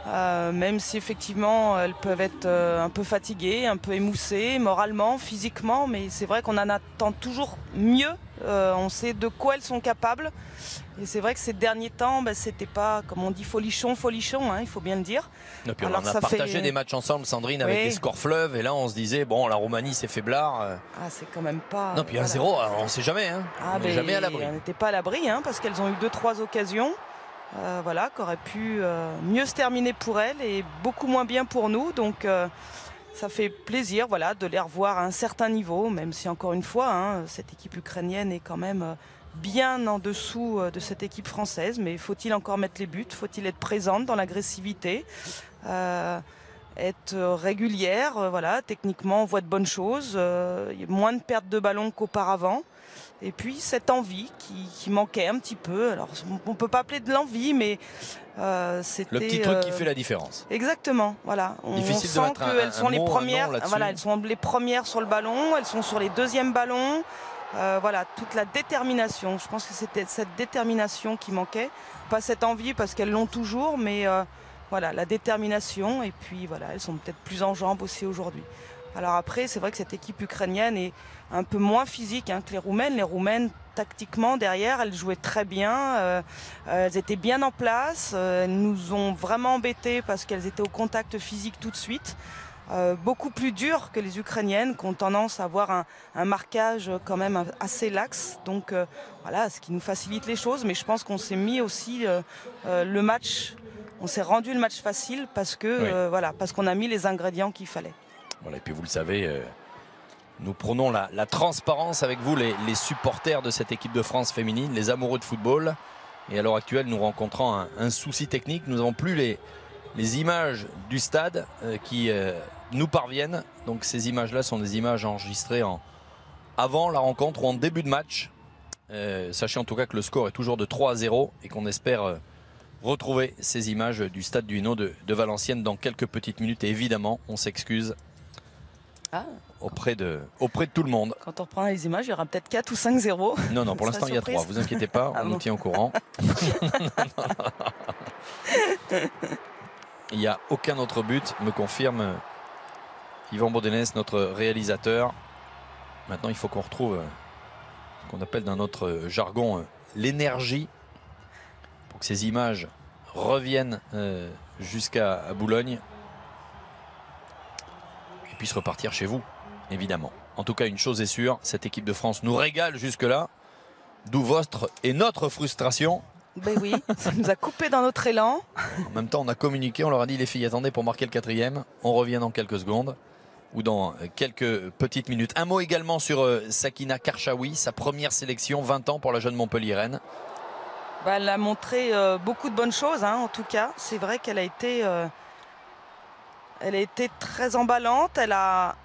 même si effectivement elles peuvent être un peu fatiguées, un peu émoussées, moralement, physiquement, mais c'est vrai qu'on en attend toujours mieux, on sait de quoi elles sont capables. Et c'est vrai que ces derniers temps, c'était pas, comme on dit, folichon, hein, il faut bien le dire. Et puis alors, on a partagé des matchs ensemble, Sandrine, avec des scores fleuves. Et là, on se disait, bon, la Roumanie, c'est faiblard. Ah, c'est quand même pas... Non, puis 1-0, on ne sait jamais. Hein. On n'est jamais à l'abri. On n'était pas à l'abri, hein, parce qu'elles ont eu 2-3 occasions. Voilà, qui auraient pu mieux se terminer pour elles et beaucoup moins bien pour nous. Donc, ça fait plaisir voilà, de les revoir à un certain niveau, même si, encore une fois, hein, cette équipe ukrainienne est quand même... bien en dessous de cette équipe française, mais faut-il encore mettre les buts, faut-il être présente dans l'agressivité, être régulière, voilà, techniquement on voit de bonnes choses, il y a moins de pertes de ballon qu'auparavant, et puis cette envie qui manquait un petit peu, alors on ne peut pas appeler de l'envie, mais c'était... Le petit truc qui fait la différence. Exactement, voilà. On sent qu'elles sont les premières, voilà, elles sont les premières sur le ballon, elles sont sur les deuxièmes ballons. Voilà, toute la détermination. Je pense que c'était cette détermination qui manquait. Pas cette envie parce qu'elles l'ont toujours, mais voilà, la détermination. Et puis voilà, elles sont peut-être plus en jambes aussi aujourd'hui. Alors après, c'est vrai que cette équipe ukrainienne est un peu moins physique hein, que les Roumaines. Les Roumaines, tactiquement, derrière, elles jouaient très bien. Elles étaient bien en place. Elles nous ont vraiment embêtés parce qu'elles étaient au contact physique tout de suite. beaucoup plus dures que les Ukrainiennes, qui ont tendance à avoir un marquage quand même assez laxe. Donc voilà, ce qui nous facilite les choses. Mais je pense qu'on s'est mis aussi le match, on s'est rendu le match facile parce que voilà, parce qu'on a mis les ingrédients qu'il fallait. Voilà, et puis vous le savez, nous prenons la transparence avec vous, les supporters de cette équipe de France féminine, les amoureux de football. Et à l'heure actuelle, nous rencontrons un souci technique. Nous n'avons plus les images du stade qui nous parviennent. Donc ces images-là sont des images enregistrées avant la rencontre ou en début de match. Sachez en tout cas que le score est toujours de 3-0 et qu'on espère retrouver ces images du stade du Hainaut de Valenciennes dans quelques petites minutes. Et évidemment, on s'excuse auprès de tout le monde. Quand on reprend les images, il y aura peut-être 4 ou 5-0. Non, pour l'instant, il y a 3. Vous inquiétez pas, on nous tient au courant. Il n'y a aucun autre but, me confirme Yvan Bodenès, notre réalisateur. Maintenant, il faut qu'on retrouve ce qu'on appelle dans notre jargon l'énergie pour que ces images reviennent jusqu'à Boulogne et puissent repartir chez vous, évidemment. En tout cas, une chose est sûre, cette équipe de France nous régale jusque-là, d'où votre et notre frustration. Ben oui, ça nous a coupé dans notre élan. En même temps, on a communiqué, on leur a dit les filles, attendez pour marquer le 4e. On revient dans quelques secondes ou dans quelques petites minutes. Un mot également sur Sakina Karchaoui, sa première sélection, 20 ans pour la jeune Montpelliéraine. Ben, elle a montré beaucoup de bonnes choses, hein, en tout cas. C'est vrai qu'elle a été très emballante. Elle a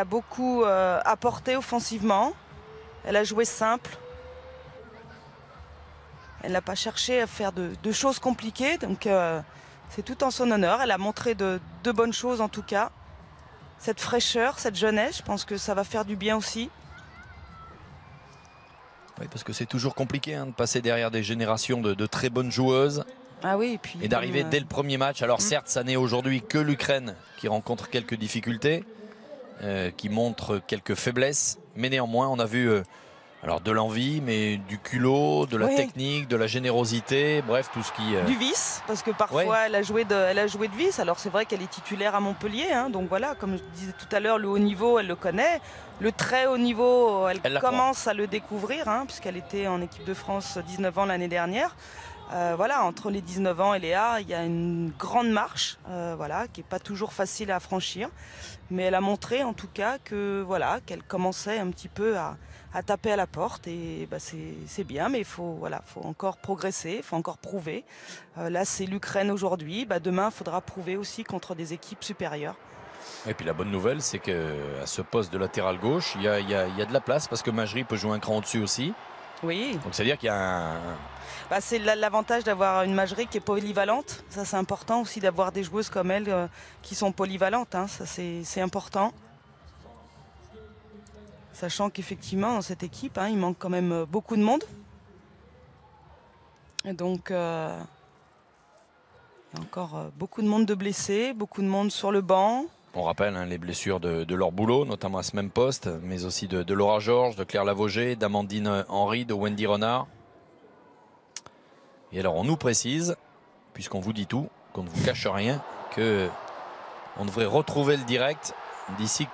beaucoup apporté offensivement. Elle a joué simple. Elle n'a pas cherché à faire de choses compliquées, donc c'est tout en son honneur. Elle a montré de bonnes choses en tout cas. Cette fraîcheur, cette jeunesse, je pense que ça va faire du bien aussi. Oui, parce que c'est toujours compliqué de passer derrière des générations de très bonnes joueuses. Ah oui, et d'arriver dès le premier match. Alors certes, ça n'est aujourd'hui que l'Ukraine qui rencontre quelques difficultés, qui montre quelques faiblesses. Mais néanmoins, on a vu... alors de l'envie, mais du culot, de la technique, de la générosité, bref, tout ce qui... Du vice, parce que parfois elle a joué de vice. Alors c'est vrai qu'elle est titulaire à Montpellier, hein, donc voilà, comme je disais tout à l'heure, le haut niveau, elle le connaît. Le très haut niveau, elle commence à le découvrir, hein, puisqu'elle était en équipe de France 19 ans l'année dernière. Voilà, entre les 19 ans et les A, il y a une grande marche, voilà, qui n'est pas toujours facile à franchir. Mais elle a montré en tout cas que voilà, qu'elle commençait un petit peu à taper à la porte et bah, c'est bien, mais il faut encore progresser, il faut encore prouver. Là c'est l'Ukraine aujourd'hui, bah, demain il faudra prouver aussi contre des équipes supérieures. Et puis la bonne nouvelle, c'est qu'à ce poste de latéral gauche, il y a de la place parce que Majri peut jouer un cran au-dessus aussi. Oui. Donc c'est-à-dire qu'il y a un... Bah, c'est l'avantage d'avoir une Majri qui est polyvalente. Ça c'est important aussi d'avoir des joueuses comme elle qui sont polyvalentes, hein. Ça c'est important. Sachant qu'effectivement, dans cette équipe, hein, il manque quand même beaucoup de monde. Et donc, il y a encore beaucoup de monde de blessés, beaucoup de monde sur le banc. On rappelle les blessures de leur boulot, notamment à ce même poste, mais aussi de Laura Georges, de Claire Lavogé, d'Amandine Henry, de Wendy Renard. Et alors, on nous précise, puisqu'on vous dit tout, qu'on ne vous cache rien, qu'on devrait retrouver le direct d'ici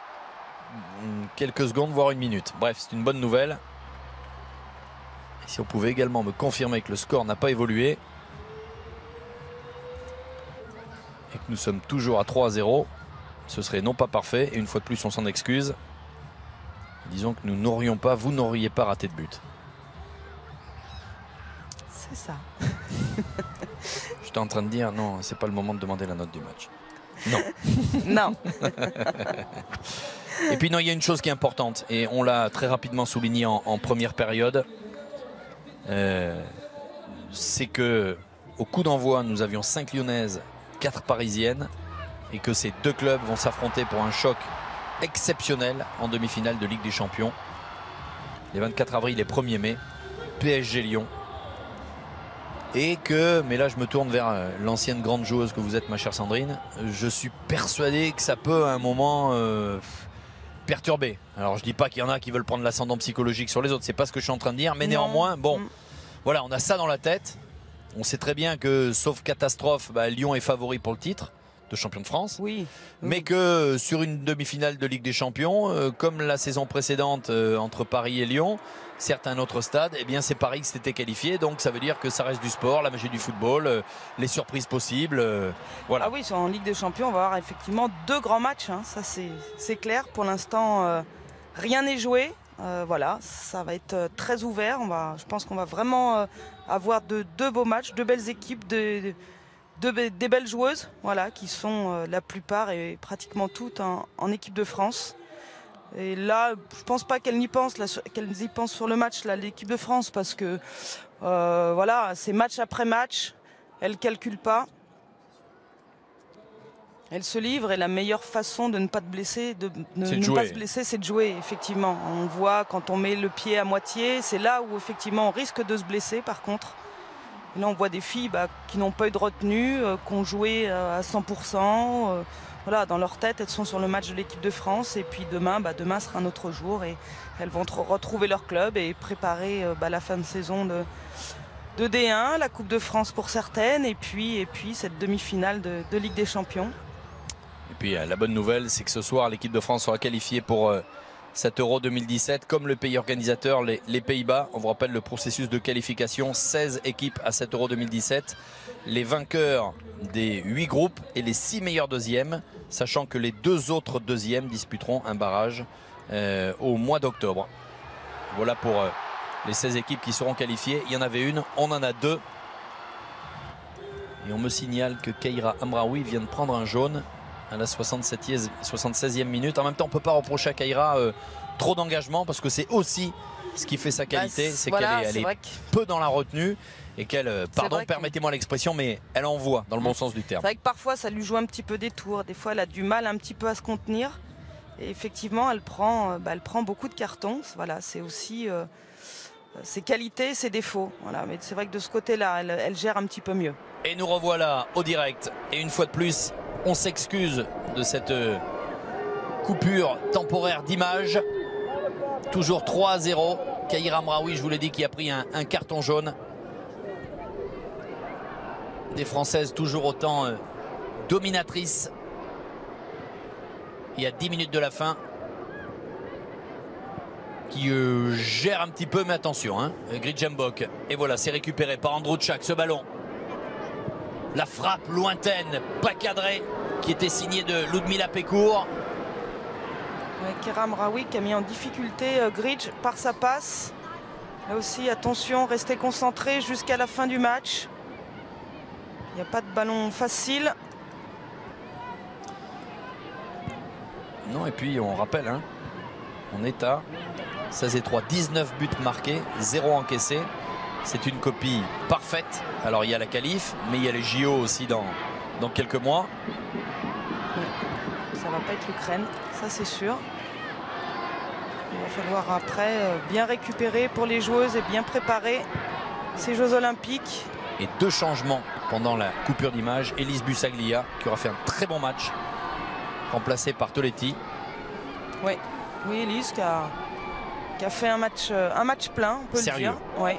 quelques secondes, voire une minute. Bref, c'est une bonne nouvelle. Et si on pouvait également me confirmer que le score n'a pas évolué et que nous sommes toujours à 3-0, ce serait non pas parfait. Et une fois de plus, on s'en excuse. Disons que nous n'aurions pas, vous n'auriez pas raté de but. C'est ça. J'étais en train de dire, non, c'est pas le moment de demander la note du match. Non. Non. Et puis non, il y a une chose qui est importante et on l'a très rapidement souligné en première période. C'est que au coup d'envoi, nous avions 5 Lyonnaises, 4 Parisiennes et que ces deux clubs vont s'affronter pour un choc exceptionnel en demi-finale de Ligue des Champions. Les 24 avril et 1er mai, PSG Lyon. Et que, mais là je me tourne vers l'ancienne grande joueuse que vous êtes, ma chère Sandrine, je suis persuadé que ça peut à un moment perturber. Alors je dis pas qu'il y en a qui veulent prendre l'ascendant psychologique sur les autres, c'est pas ce que je suis en train de dire, mais néanmoins, bon, voilà, on a ça dans la tête. On sait très bien que, sauf catastrophe, Lyon est favori pour le titre. de champion de France. Oui. Mais que sur une demi-finale de Ligue des Champions, comme la saison précédente entre Paris et Lyon, certains autres stades, eh bien c'est Paris qui s'était qualifié, donc ça veut dire que ça reste du sport, la magie du football, les surprises possibles. Voilà. Ah oui, en Ligue des Champions, on va avoir effectivement 2 grands matchs, hein. Ça c'est clair. Pour l'instant, rien n'est joué. Voilà, ça va être très ouvert. Je pense qu'on va vraiment avoir deux beaux matchs, 2 belles équipes, des belles joueuses, voilà, qui sont la plupart et pratiquement toutes en équipe de France. Et là, je pense pas qu'elles y pensent sur le match, l'équipe de France, parce que voilà, c'est match après match, elles calculent pas. Elle se livre et la meilleure façon de ne pas se blesser, c'est de jouer, effectivement. On voit quand on met le pied à moitié, c'est là où effectivement on risque de se blesser par contre. Et là on voit des filles qui n'ont pas eu de retenue, qui ont joué à 100%. Voilà, dans leur tête, elles sont sur le match de l'équipe de France. Et puis demain sera un autre jour et elles vont retrouver leur club et préparer la fin de saison de D1, la Coupe de France pour certaines, et puis cette demi-finale de Ligue des Champions. Et puis la bonne nouvelle, c'est que ce soir, l'équipe de France sera qualifiée pour cet Euro 2017. Comme le pays organisateur, les Pays-Bas. On vous rappelle le processus de qualification. 16 équipes à cet Euro 2017. Les vainqueurs des 8 groupes et les 6 meilleurs deuxièmes. Sachant que les 2 autres deuxièmes disputeront un barrage au mois d'octobre. Voilà pour les 16 équipes qui seront qualifiées. Il y en avait une, on en a 2. Et on me signale que Keira Amraoui vient de prendre un jaune à la 76e minute. En même temps, on ne peut pas reprocher à Keira trop d'engagement, parce que c'est aussi ce qui fait sa qualité, c'est qu'elle est peu dans la retenue et qu'elle, pardon, permettez-moi l'expression, mais elle envoie dans le bon sens du terme. C'est vrai que parfois ça lui joue un petit peu des tours, des fois elle a du mal un petit peu à se contenir et effectivement elle prend beaucoup de cartons. Voilà, c'est aussi ses qualités, ses défauts. Voilà, mais c'est vrai que de ce côté-là, elle gère un petit peu mieux. Et nous revoilà au direct. Et une fois de plus, on s'excuse de cette coupure temporaire d'image. Toujours 3-0. Keira Amraoui, je vous l'ai dit, qui a pris un carton jaune. Des Françaises toujours autant dominatrices. Il y a 10 minutes de la fin. Qui gère un petit peu, mais attention, hein, Grydjenbok. Et voilà, c'est récupéré par Androuchak, ce ballon. La frappe lointaine, pas cadrée, qui était signée de Ludmila Pécourt. Keira Amraoui qui a mis en difficulté Grydj par sa passe. Là aussi, attention, restez concentrés jusqu'à la fin du match. Il n'y a pas de ballon facile. Non, et puis on rappelle, hein, on est à 16-3, 19 buts marqués, 0 encaissés. C'est une copie parfaite. Alors il y a la qualif, mais il y a les JO aussi dans quelques mois. Ça va pas être l'Ukraine, ça c'est sûr. Il va falloir après bien récupérer pour les joueuses et bien préparer ces Jeux Olympiques. Et 2 changements pendant la coupure d'image. Elise Bussaglia qui aura fait un très bon match, remplacée par Toletti. Oui, Elise qui a fait un match plein, on peut le dire. Ouais.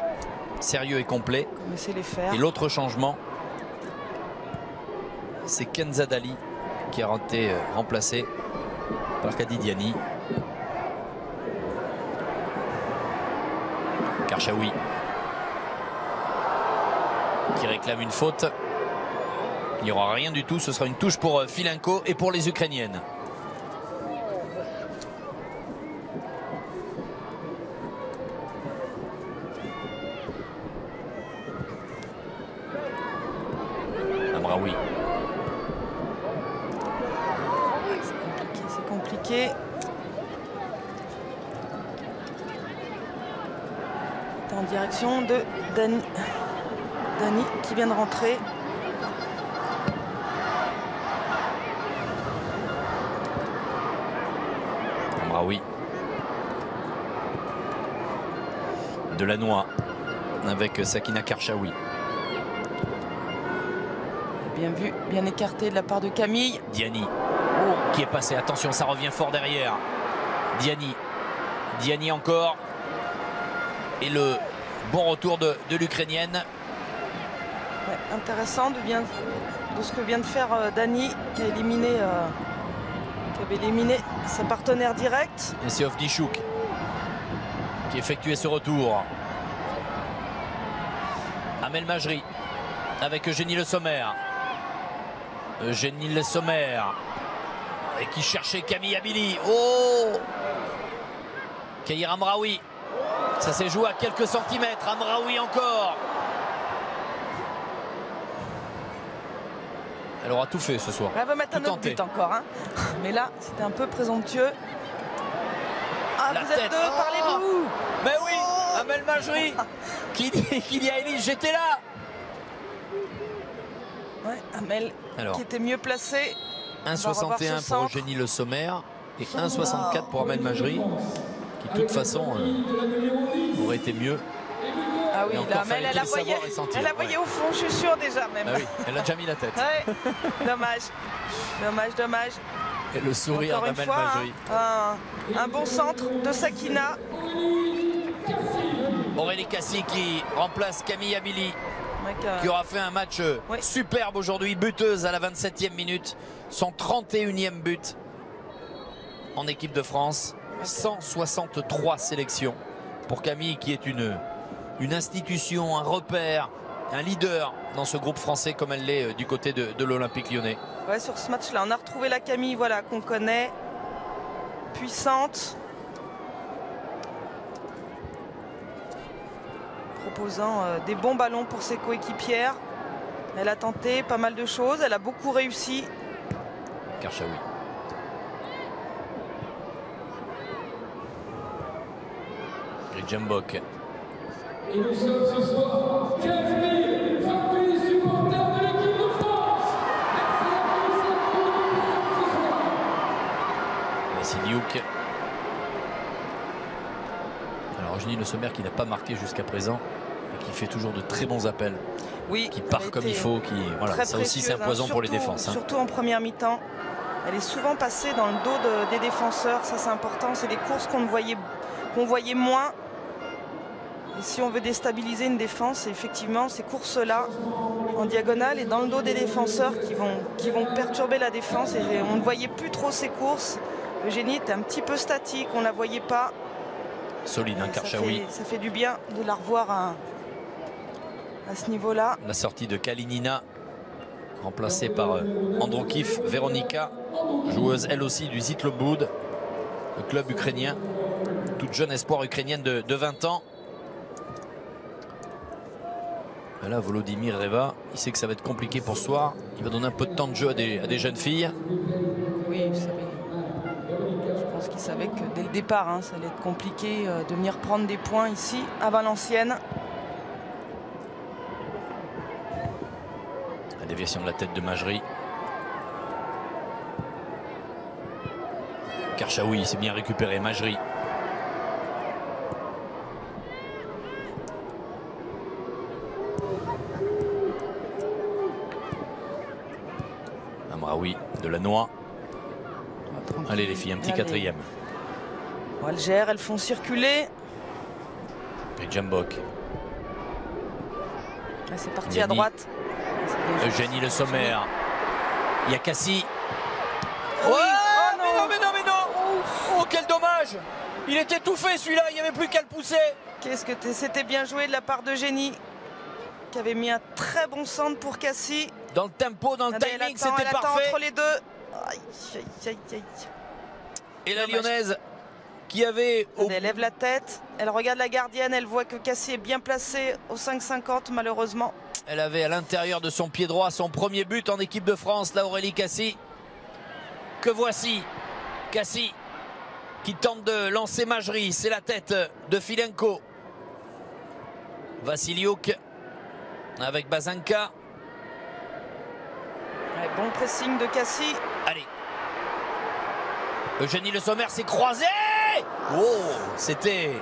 Sérieux et complet. Les faire. Et l'autre changement, c'est Kenza Dali qui a été remplacé par Kadi Diani. Karchaoui qui réclame une faute. Il n'y aura rien du tout, ce sera une touche pour Filenko et pour les Ukrainiennes. Amraoui. C'est compliqué. En direction de Dani qui vient de rentrer. Amraoui. Delannoy avec Sakina Karchaoui. Bien vu, bien écarté de la part de Camille. Diani qui est passé. Attention, ça revient fort derrière. Diani encore. Et le bon retour de l'Ukrainienne. Ouais, intéressant de ce que vient de faire Dani, qui avait éliminé sa partenaire directe. Et c'est Ovdichouk qui effectuait ce retour. Amel Majri avec Eugénie Le Sommer. Eugénie Le Sommer et qui cherchait Camille Abili. Oh, Kaïr Amraoui. Ça s'est joué à quelques centimètres. Amraoui encore. Elle aura tout fait ce soir. Elle va mettre un autre but encore. Hein. Mais là, c'était un peu présomptueux. Ah, la vous tête. êtes deux, parlez-vous. Mais oui, Amel Majri qui dit à Elise, j'étais là. Ouais, Amel qui était mieux placé. 1,61 pour Eugénie Le Sommer et 1,64 pour Amel Majri, qui de toute façon aurait été mieux. Ah oui, là, Amel, elle la voyait au fond, je suis sûr déjà même. Ah oui, elle a déjà mis la tête. Ouais. Dommage, dommage, dommage. Et le sourire d'Amel Majri. Hein, un bon centre de Sakina. Aurélie Cassie qui remplace Camille Abili, qui aura fait un match superbe aujourd'hui, buteuse à la 27e minute, son 31e but en équipe de France, 163 sélections pour Camille qui est une institution, un repère, un leader dans ce groupe français comme elle l'est du côté de l'Olympique Lyonnais. Ouais, sur ce match-là, on a retrouvé la Camille qu'on connaît, puissante, proposant des bons ballons pour ses coéquipières. Elle a tenté pas mal de choses, elle a beaucoup réussi. Karchaoui. Gridjembok. Et nous sommes ce soir 15 000 familles supporters de l'équipe de France. Merci à tous ce soir. Vassiliouk. Alors Eugénie Le Sommer qui n'a pas marqué jusqu'à présent et qui fait toujours de très bons appels. Oui, qui part comme il faut, voilà, ça aussi c'est un poison pour les défenses. Surtout en première mi-temps. Elle est souvent passée dans le dos des défenseurs, ça c'est important. C'est des courses qu'on voyait moins. Et si on veut déstabiliser une défense, c'est effectivement ces courses-là en diagonale et dans le dos des défenseurs qui vont perturber la défense. Et on ne voyait plus trop ces courses. Eugénie était un petit peu statique, on ne la voyait pas. Solide, hein, Karchaoui. Ça fait du bien de la revoir à ce niveau-là. La sortie de Kalinina, remplacée par Androkif Veronika, joueuse elle aussi du Zitloboud, le club ukrainien, toute jeune espoir ukrainienne de 20 ans. Et là, Volodymyr Reva, il sait que ça va être compliqué pour ce soir. Il va donner un peu de temps de jeu à des jeunes filles. Oui, je pense qu'il savait que dès le départ, ça allait être compliqué de venir prendre des points ici à Valenciennes. La déviation de la tête de Majri. Karchaoui s'est bien récupéré. Majri. Amraoui, Delannoy. Allez les filles, un petit quatrième. Elles gèrent, elles font circuler. Gridjembok. C'est parti à droite. Eugénie Le Sommer. Il y a Cassie. Oui. Oh, mais non. Oh, quel dommage. Il était tout fait celui-là, il n'y avait plus qu'à le pousser. Qu'est-ce que c'était bien joué de la part d'Eugénie, qui avait mis un très bon centre pour Cassie. Dans le tempo, dans le timing, c'était parfait. Entre les deux. Aïe, aïe, aïe, aïe. Et la Lyonnaise qui avait... Elle lève la tête, elle regarde la gardienne, elle voit que Cassie est bien placée au 5,50 malheureusement. Elle avait à l'intérieur de son pied droit son premier but en équipe de France, là Aurélie Cassie. Que voici, Cassie qui tente de lancer Majri, c'est la tête de Filenko. Vassiliouk avec Bazanka. Bon pressing de Cassie. Allez. Eugénie Le Sommer s'est croisée. Oh, c'était...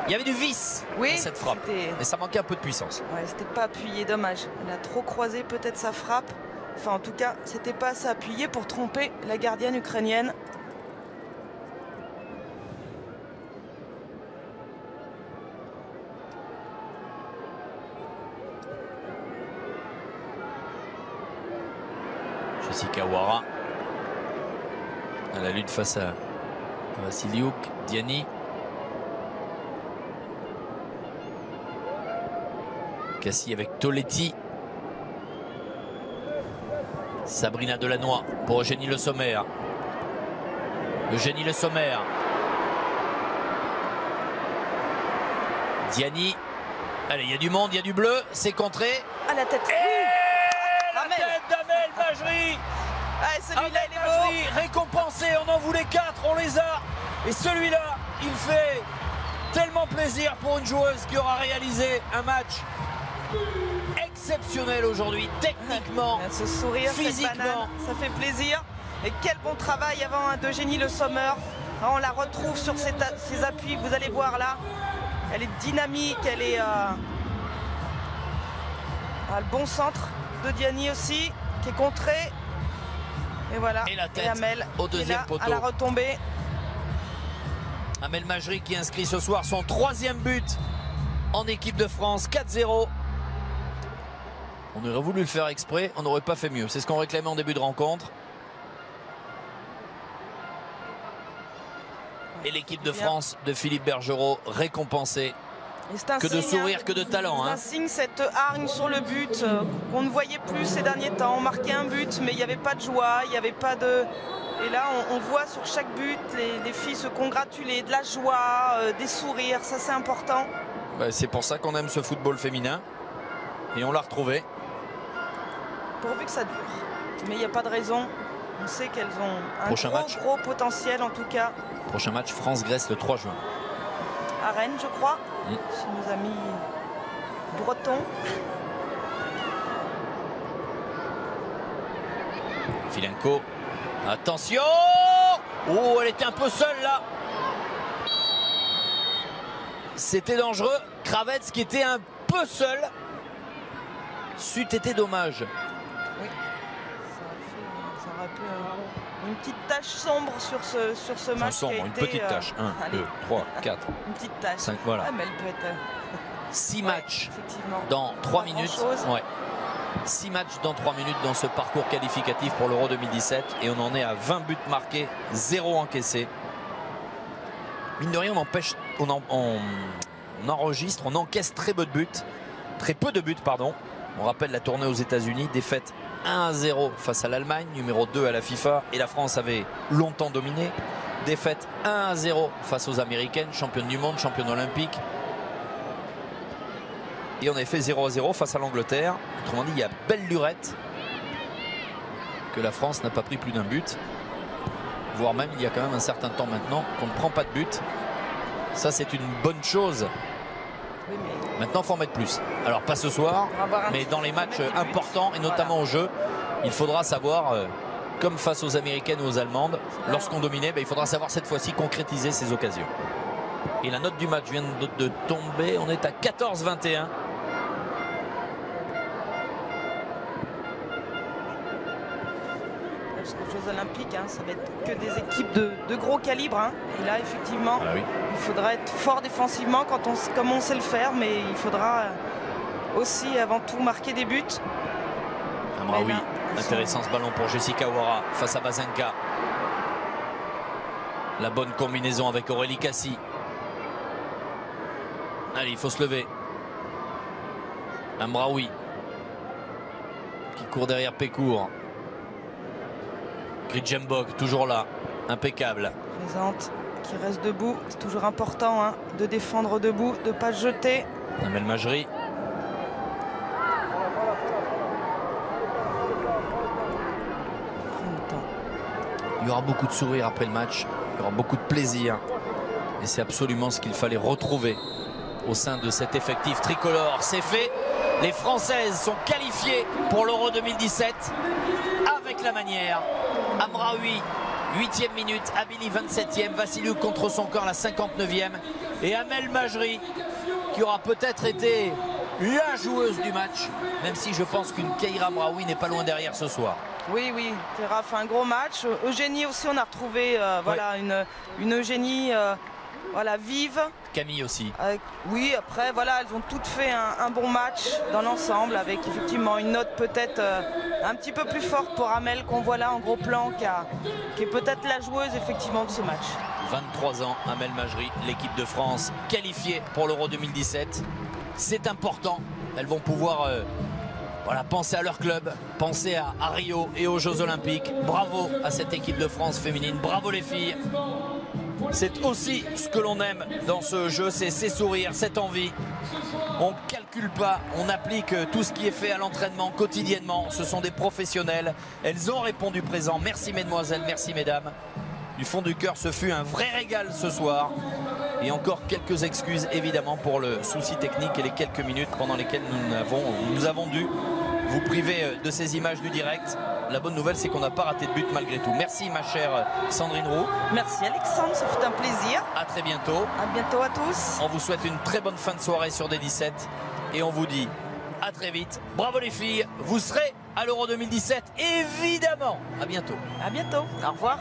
Il y avait du vice dans cette frappe. Mais ça manquait un peu de puissance. Ouais, c'était pas appuyé, dommage. Elle a trop croisé peut-être sa frappe. Enfin, en tout cas, c'était pas assez appuyé pour tromper la gardienne ukrainienne. Jessica Wara à la lutte face à Vassiliuk. Diani. Cassie avec Toletti. Sabrina Delannoy pour Eugénie Le Sommer. Eugénie Le Sommer. Diani. Allez, il y a du monde, il y a du bleu. C'est contré. À la tête. Et la tête d'Amel Majri. Celui-là, il est beau. Récompensé, on en voulait 4, on les a. Et celui-là, il fait tellement plaisir pour une joueuse qui aura réalisé un match exceptionnel aujourd'hui, techniquement, ce sourire, physiquement. cette banane, ça fait plaisir. Et quel bon travail avant d'Eugénie Le Sommer. On la retrouve sur ses appuis, vous allez voir là. Elle est dynamique, elle est... le bon centre de Diani aussi, qui est contré. Et voilà, et la tête Amel au deuxième poteau. À la retombée. Amel Majri qui inscrit ce soir son 3e but en équipe de France, 4-0. On aurait voulu le faire exprès, on n'aurait pas fait mieux. C'est ce qu'on réclamait en début de rencontre. Et l'équipe de France de Philippe Bergerot récompensée. Que de sourire, que de talent. C'est un signe, cette hargne sur le but qu'on ne voyait plus ces derniers temps. On marquait un but, mais il n'y avait pas de joie, il n'y avait pas de... Et là, on voit sur chaque but les filles se congratuler, de la joie, des sourires, ça c'est important. C'est pour ça qu'on aime ce football féminin. Et on l'a retrouvé. Pourvu que ça dure. Mais il n'y a pas de raison. On sait qu'elles ont un gros potentiel en tout cas. Prochain match, France-Grèce le 3 juin. À Rennes, je crois, chez nos amis bretons. Filenko, attention! Oh, elle était un peu seule là. C'était dangereux. Kravets qui était un peu seul. C'eût été dommage. Oui, ça aurait pu une petite tache sombre sur ce match. Sombre, qui a une été, petite tache. 1, 2, 3, 4. Une petite tache. 5, voilà. Mais elle peut être... 6 matchs dans 3 minutes. Ouais. 6 matchs dans 3 minutes dans ce parcours qualificatif pour l'Euro 2017. Et on en est à 20 buts marqués, 0 encaissés. Mine de rien, on enregistre, on encaisse très peu de buts. Très peu de buts, pardon. On rappelle la tournée aux États-Unis, défaite 1-0 face à l'Allemagne, numéro 2 à la FIFA. Et la France avait longtemps dominé. Défaite 1-0 face aux Américaines, championnes du monde, championnes olympiques. Et on avait fait 0-0 face à l'Angleterre. Autrement dit, il y a belle lurette que la France n'a pas pris plus d'un but. Voire même, il y a quand même un certain temps maintenant qu'on ne prend pas de but. Ça, c'est une bonne chose. Oui, mais... Maintenant, il faut en mettre plus. Alors, pas ce soir, mais dans les matchs importants, et notamment au jeu, il faudra savoir, comme face aux Américaines ou aux Allemandes, lorsqu'on dominait, il faudra savoir cette fois-ci concrétiser ces occasions. Et la note du match vient de tomber. On est à 14-21. Parce que les Jeux Olympiques, ça va être que des équipes de gros calibre. Et là, effectivement, il faudra être fort défensivement comme on sait le faire, mais il faudra aussi, avant tout, marquer des buts. Amraoui, intéressant ce ballon pour Jessica Wara face à Bazenka. La bonne combinaison avec Aurélie Cassie. Allez, il faut se lever. Amraoui qui court derrière Pécourt. Gridjembok toujours là, impeccable. Présente, qui reste debout, c'est toujours important de défendre debout, de ne pas se jeter. Amel Majri. Il y aura beaucoup de sourires après le match, il y aura beaucoup de plaisir. Et c'est absolument ce qu'il fallait retrouver au sein de cet effectif tricolore. C'est fait, les Françaises sont qualifiées pour l'Euro 2017 avec la manière. Amraoui, 8e minute, Abili 27e, Vassiliou contre son camp la 59e. Et Amel Majri qui aura peut-être été la joueuse du match, même si je pense qu'une Keira Amraoui n'est pas loin derrière ce soir. Oui, Keira fait un gros match. Eugénie aussi, on a retrouvé voilà, une Eugénie vive. Camille aussi. Oui, après, voilà, elles ont toutes fait un bon match dans l'ensemble, avec effectivement une note peut-être un petit peu plus forte pour Amel qu'on voit là en gros plan, qui est peut-être la joueuse effectivement de ce match. 23 ans, Amel Majri, l'équipe de France qualifiée pour l'Euro 2017. C'est important, elles vont pouvoir voilà, penser à leur club, penser à Rio et aux Jeux Olympiques. Bravo à cette équipe de France féminine, bravo les filles. C'est aussi ce que l'on aime dans ce jeu, c'est ces sourires, cette envie. On ne calcule pas, on applique tout ce qui est fait à l'entraînement quotidiennement. Ce sont des professionnels, elles ont répondu présent. Merci mesdemoiselles, merci mesdames. Du fond du cœur, ce fut un vrai régal ce soir. Et encore quelques excuses évidemment pour le souci technique et les quelques minutes pendant lesquelles nous avons dû vous priver de ces images du direct. La bonne nouvelle, c'est qu'on n'a pas raté de but malgré tout. Merci ma chère Sandrine Roux. Merci Alexandre, ça fut un plaisir. À très bientôt. À bientôt à tous. On vous souhaite une très bonne fin de soirée sur D17 et on vous dit à très vite. Bravo les filles, vous serez à l'Euro 2017 évidemment. À bientôt. À bientôt. Au revoir.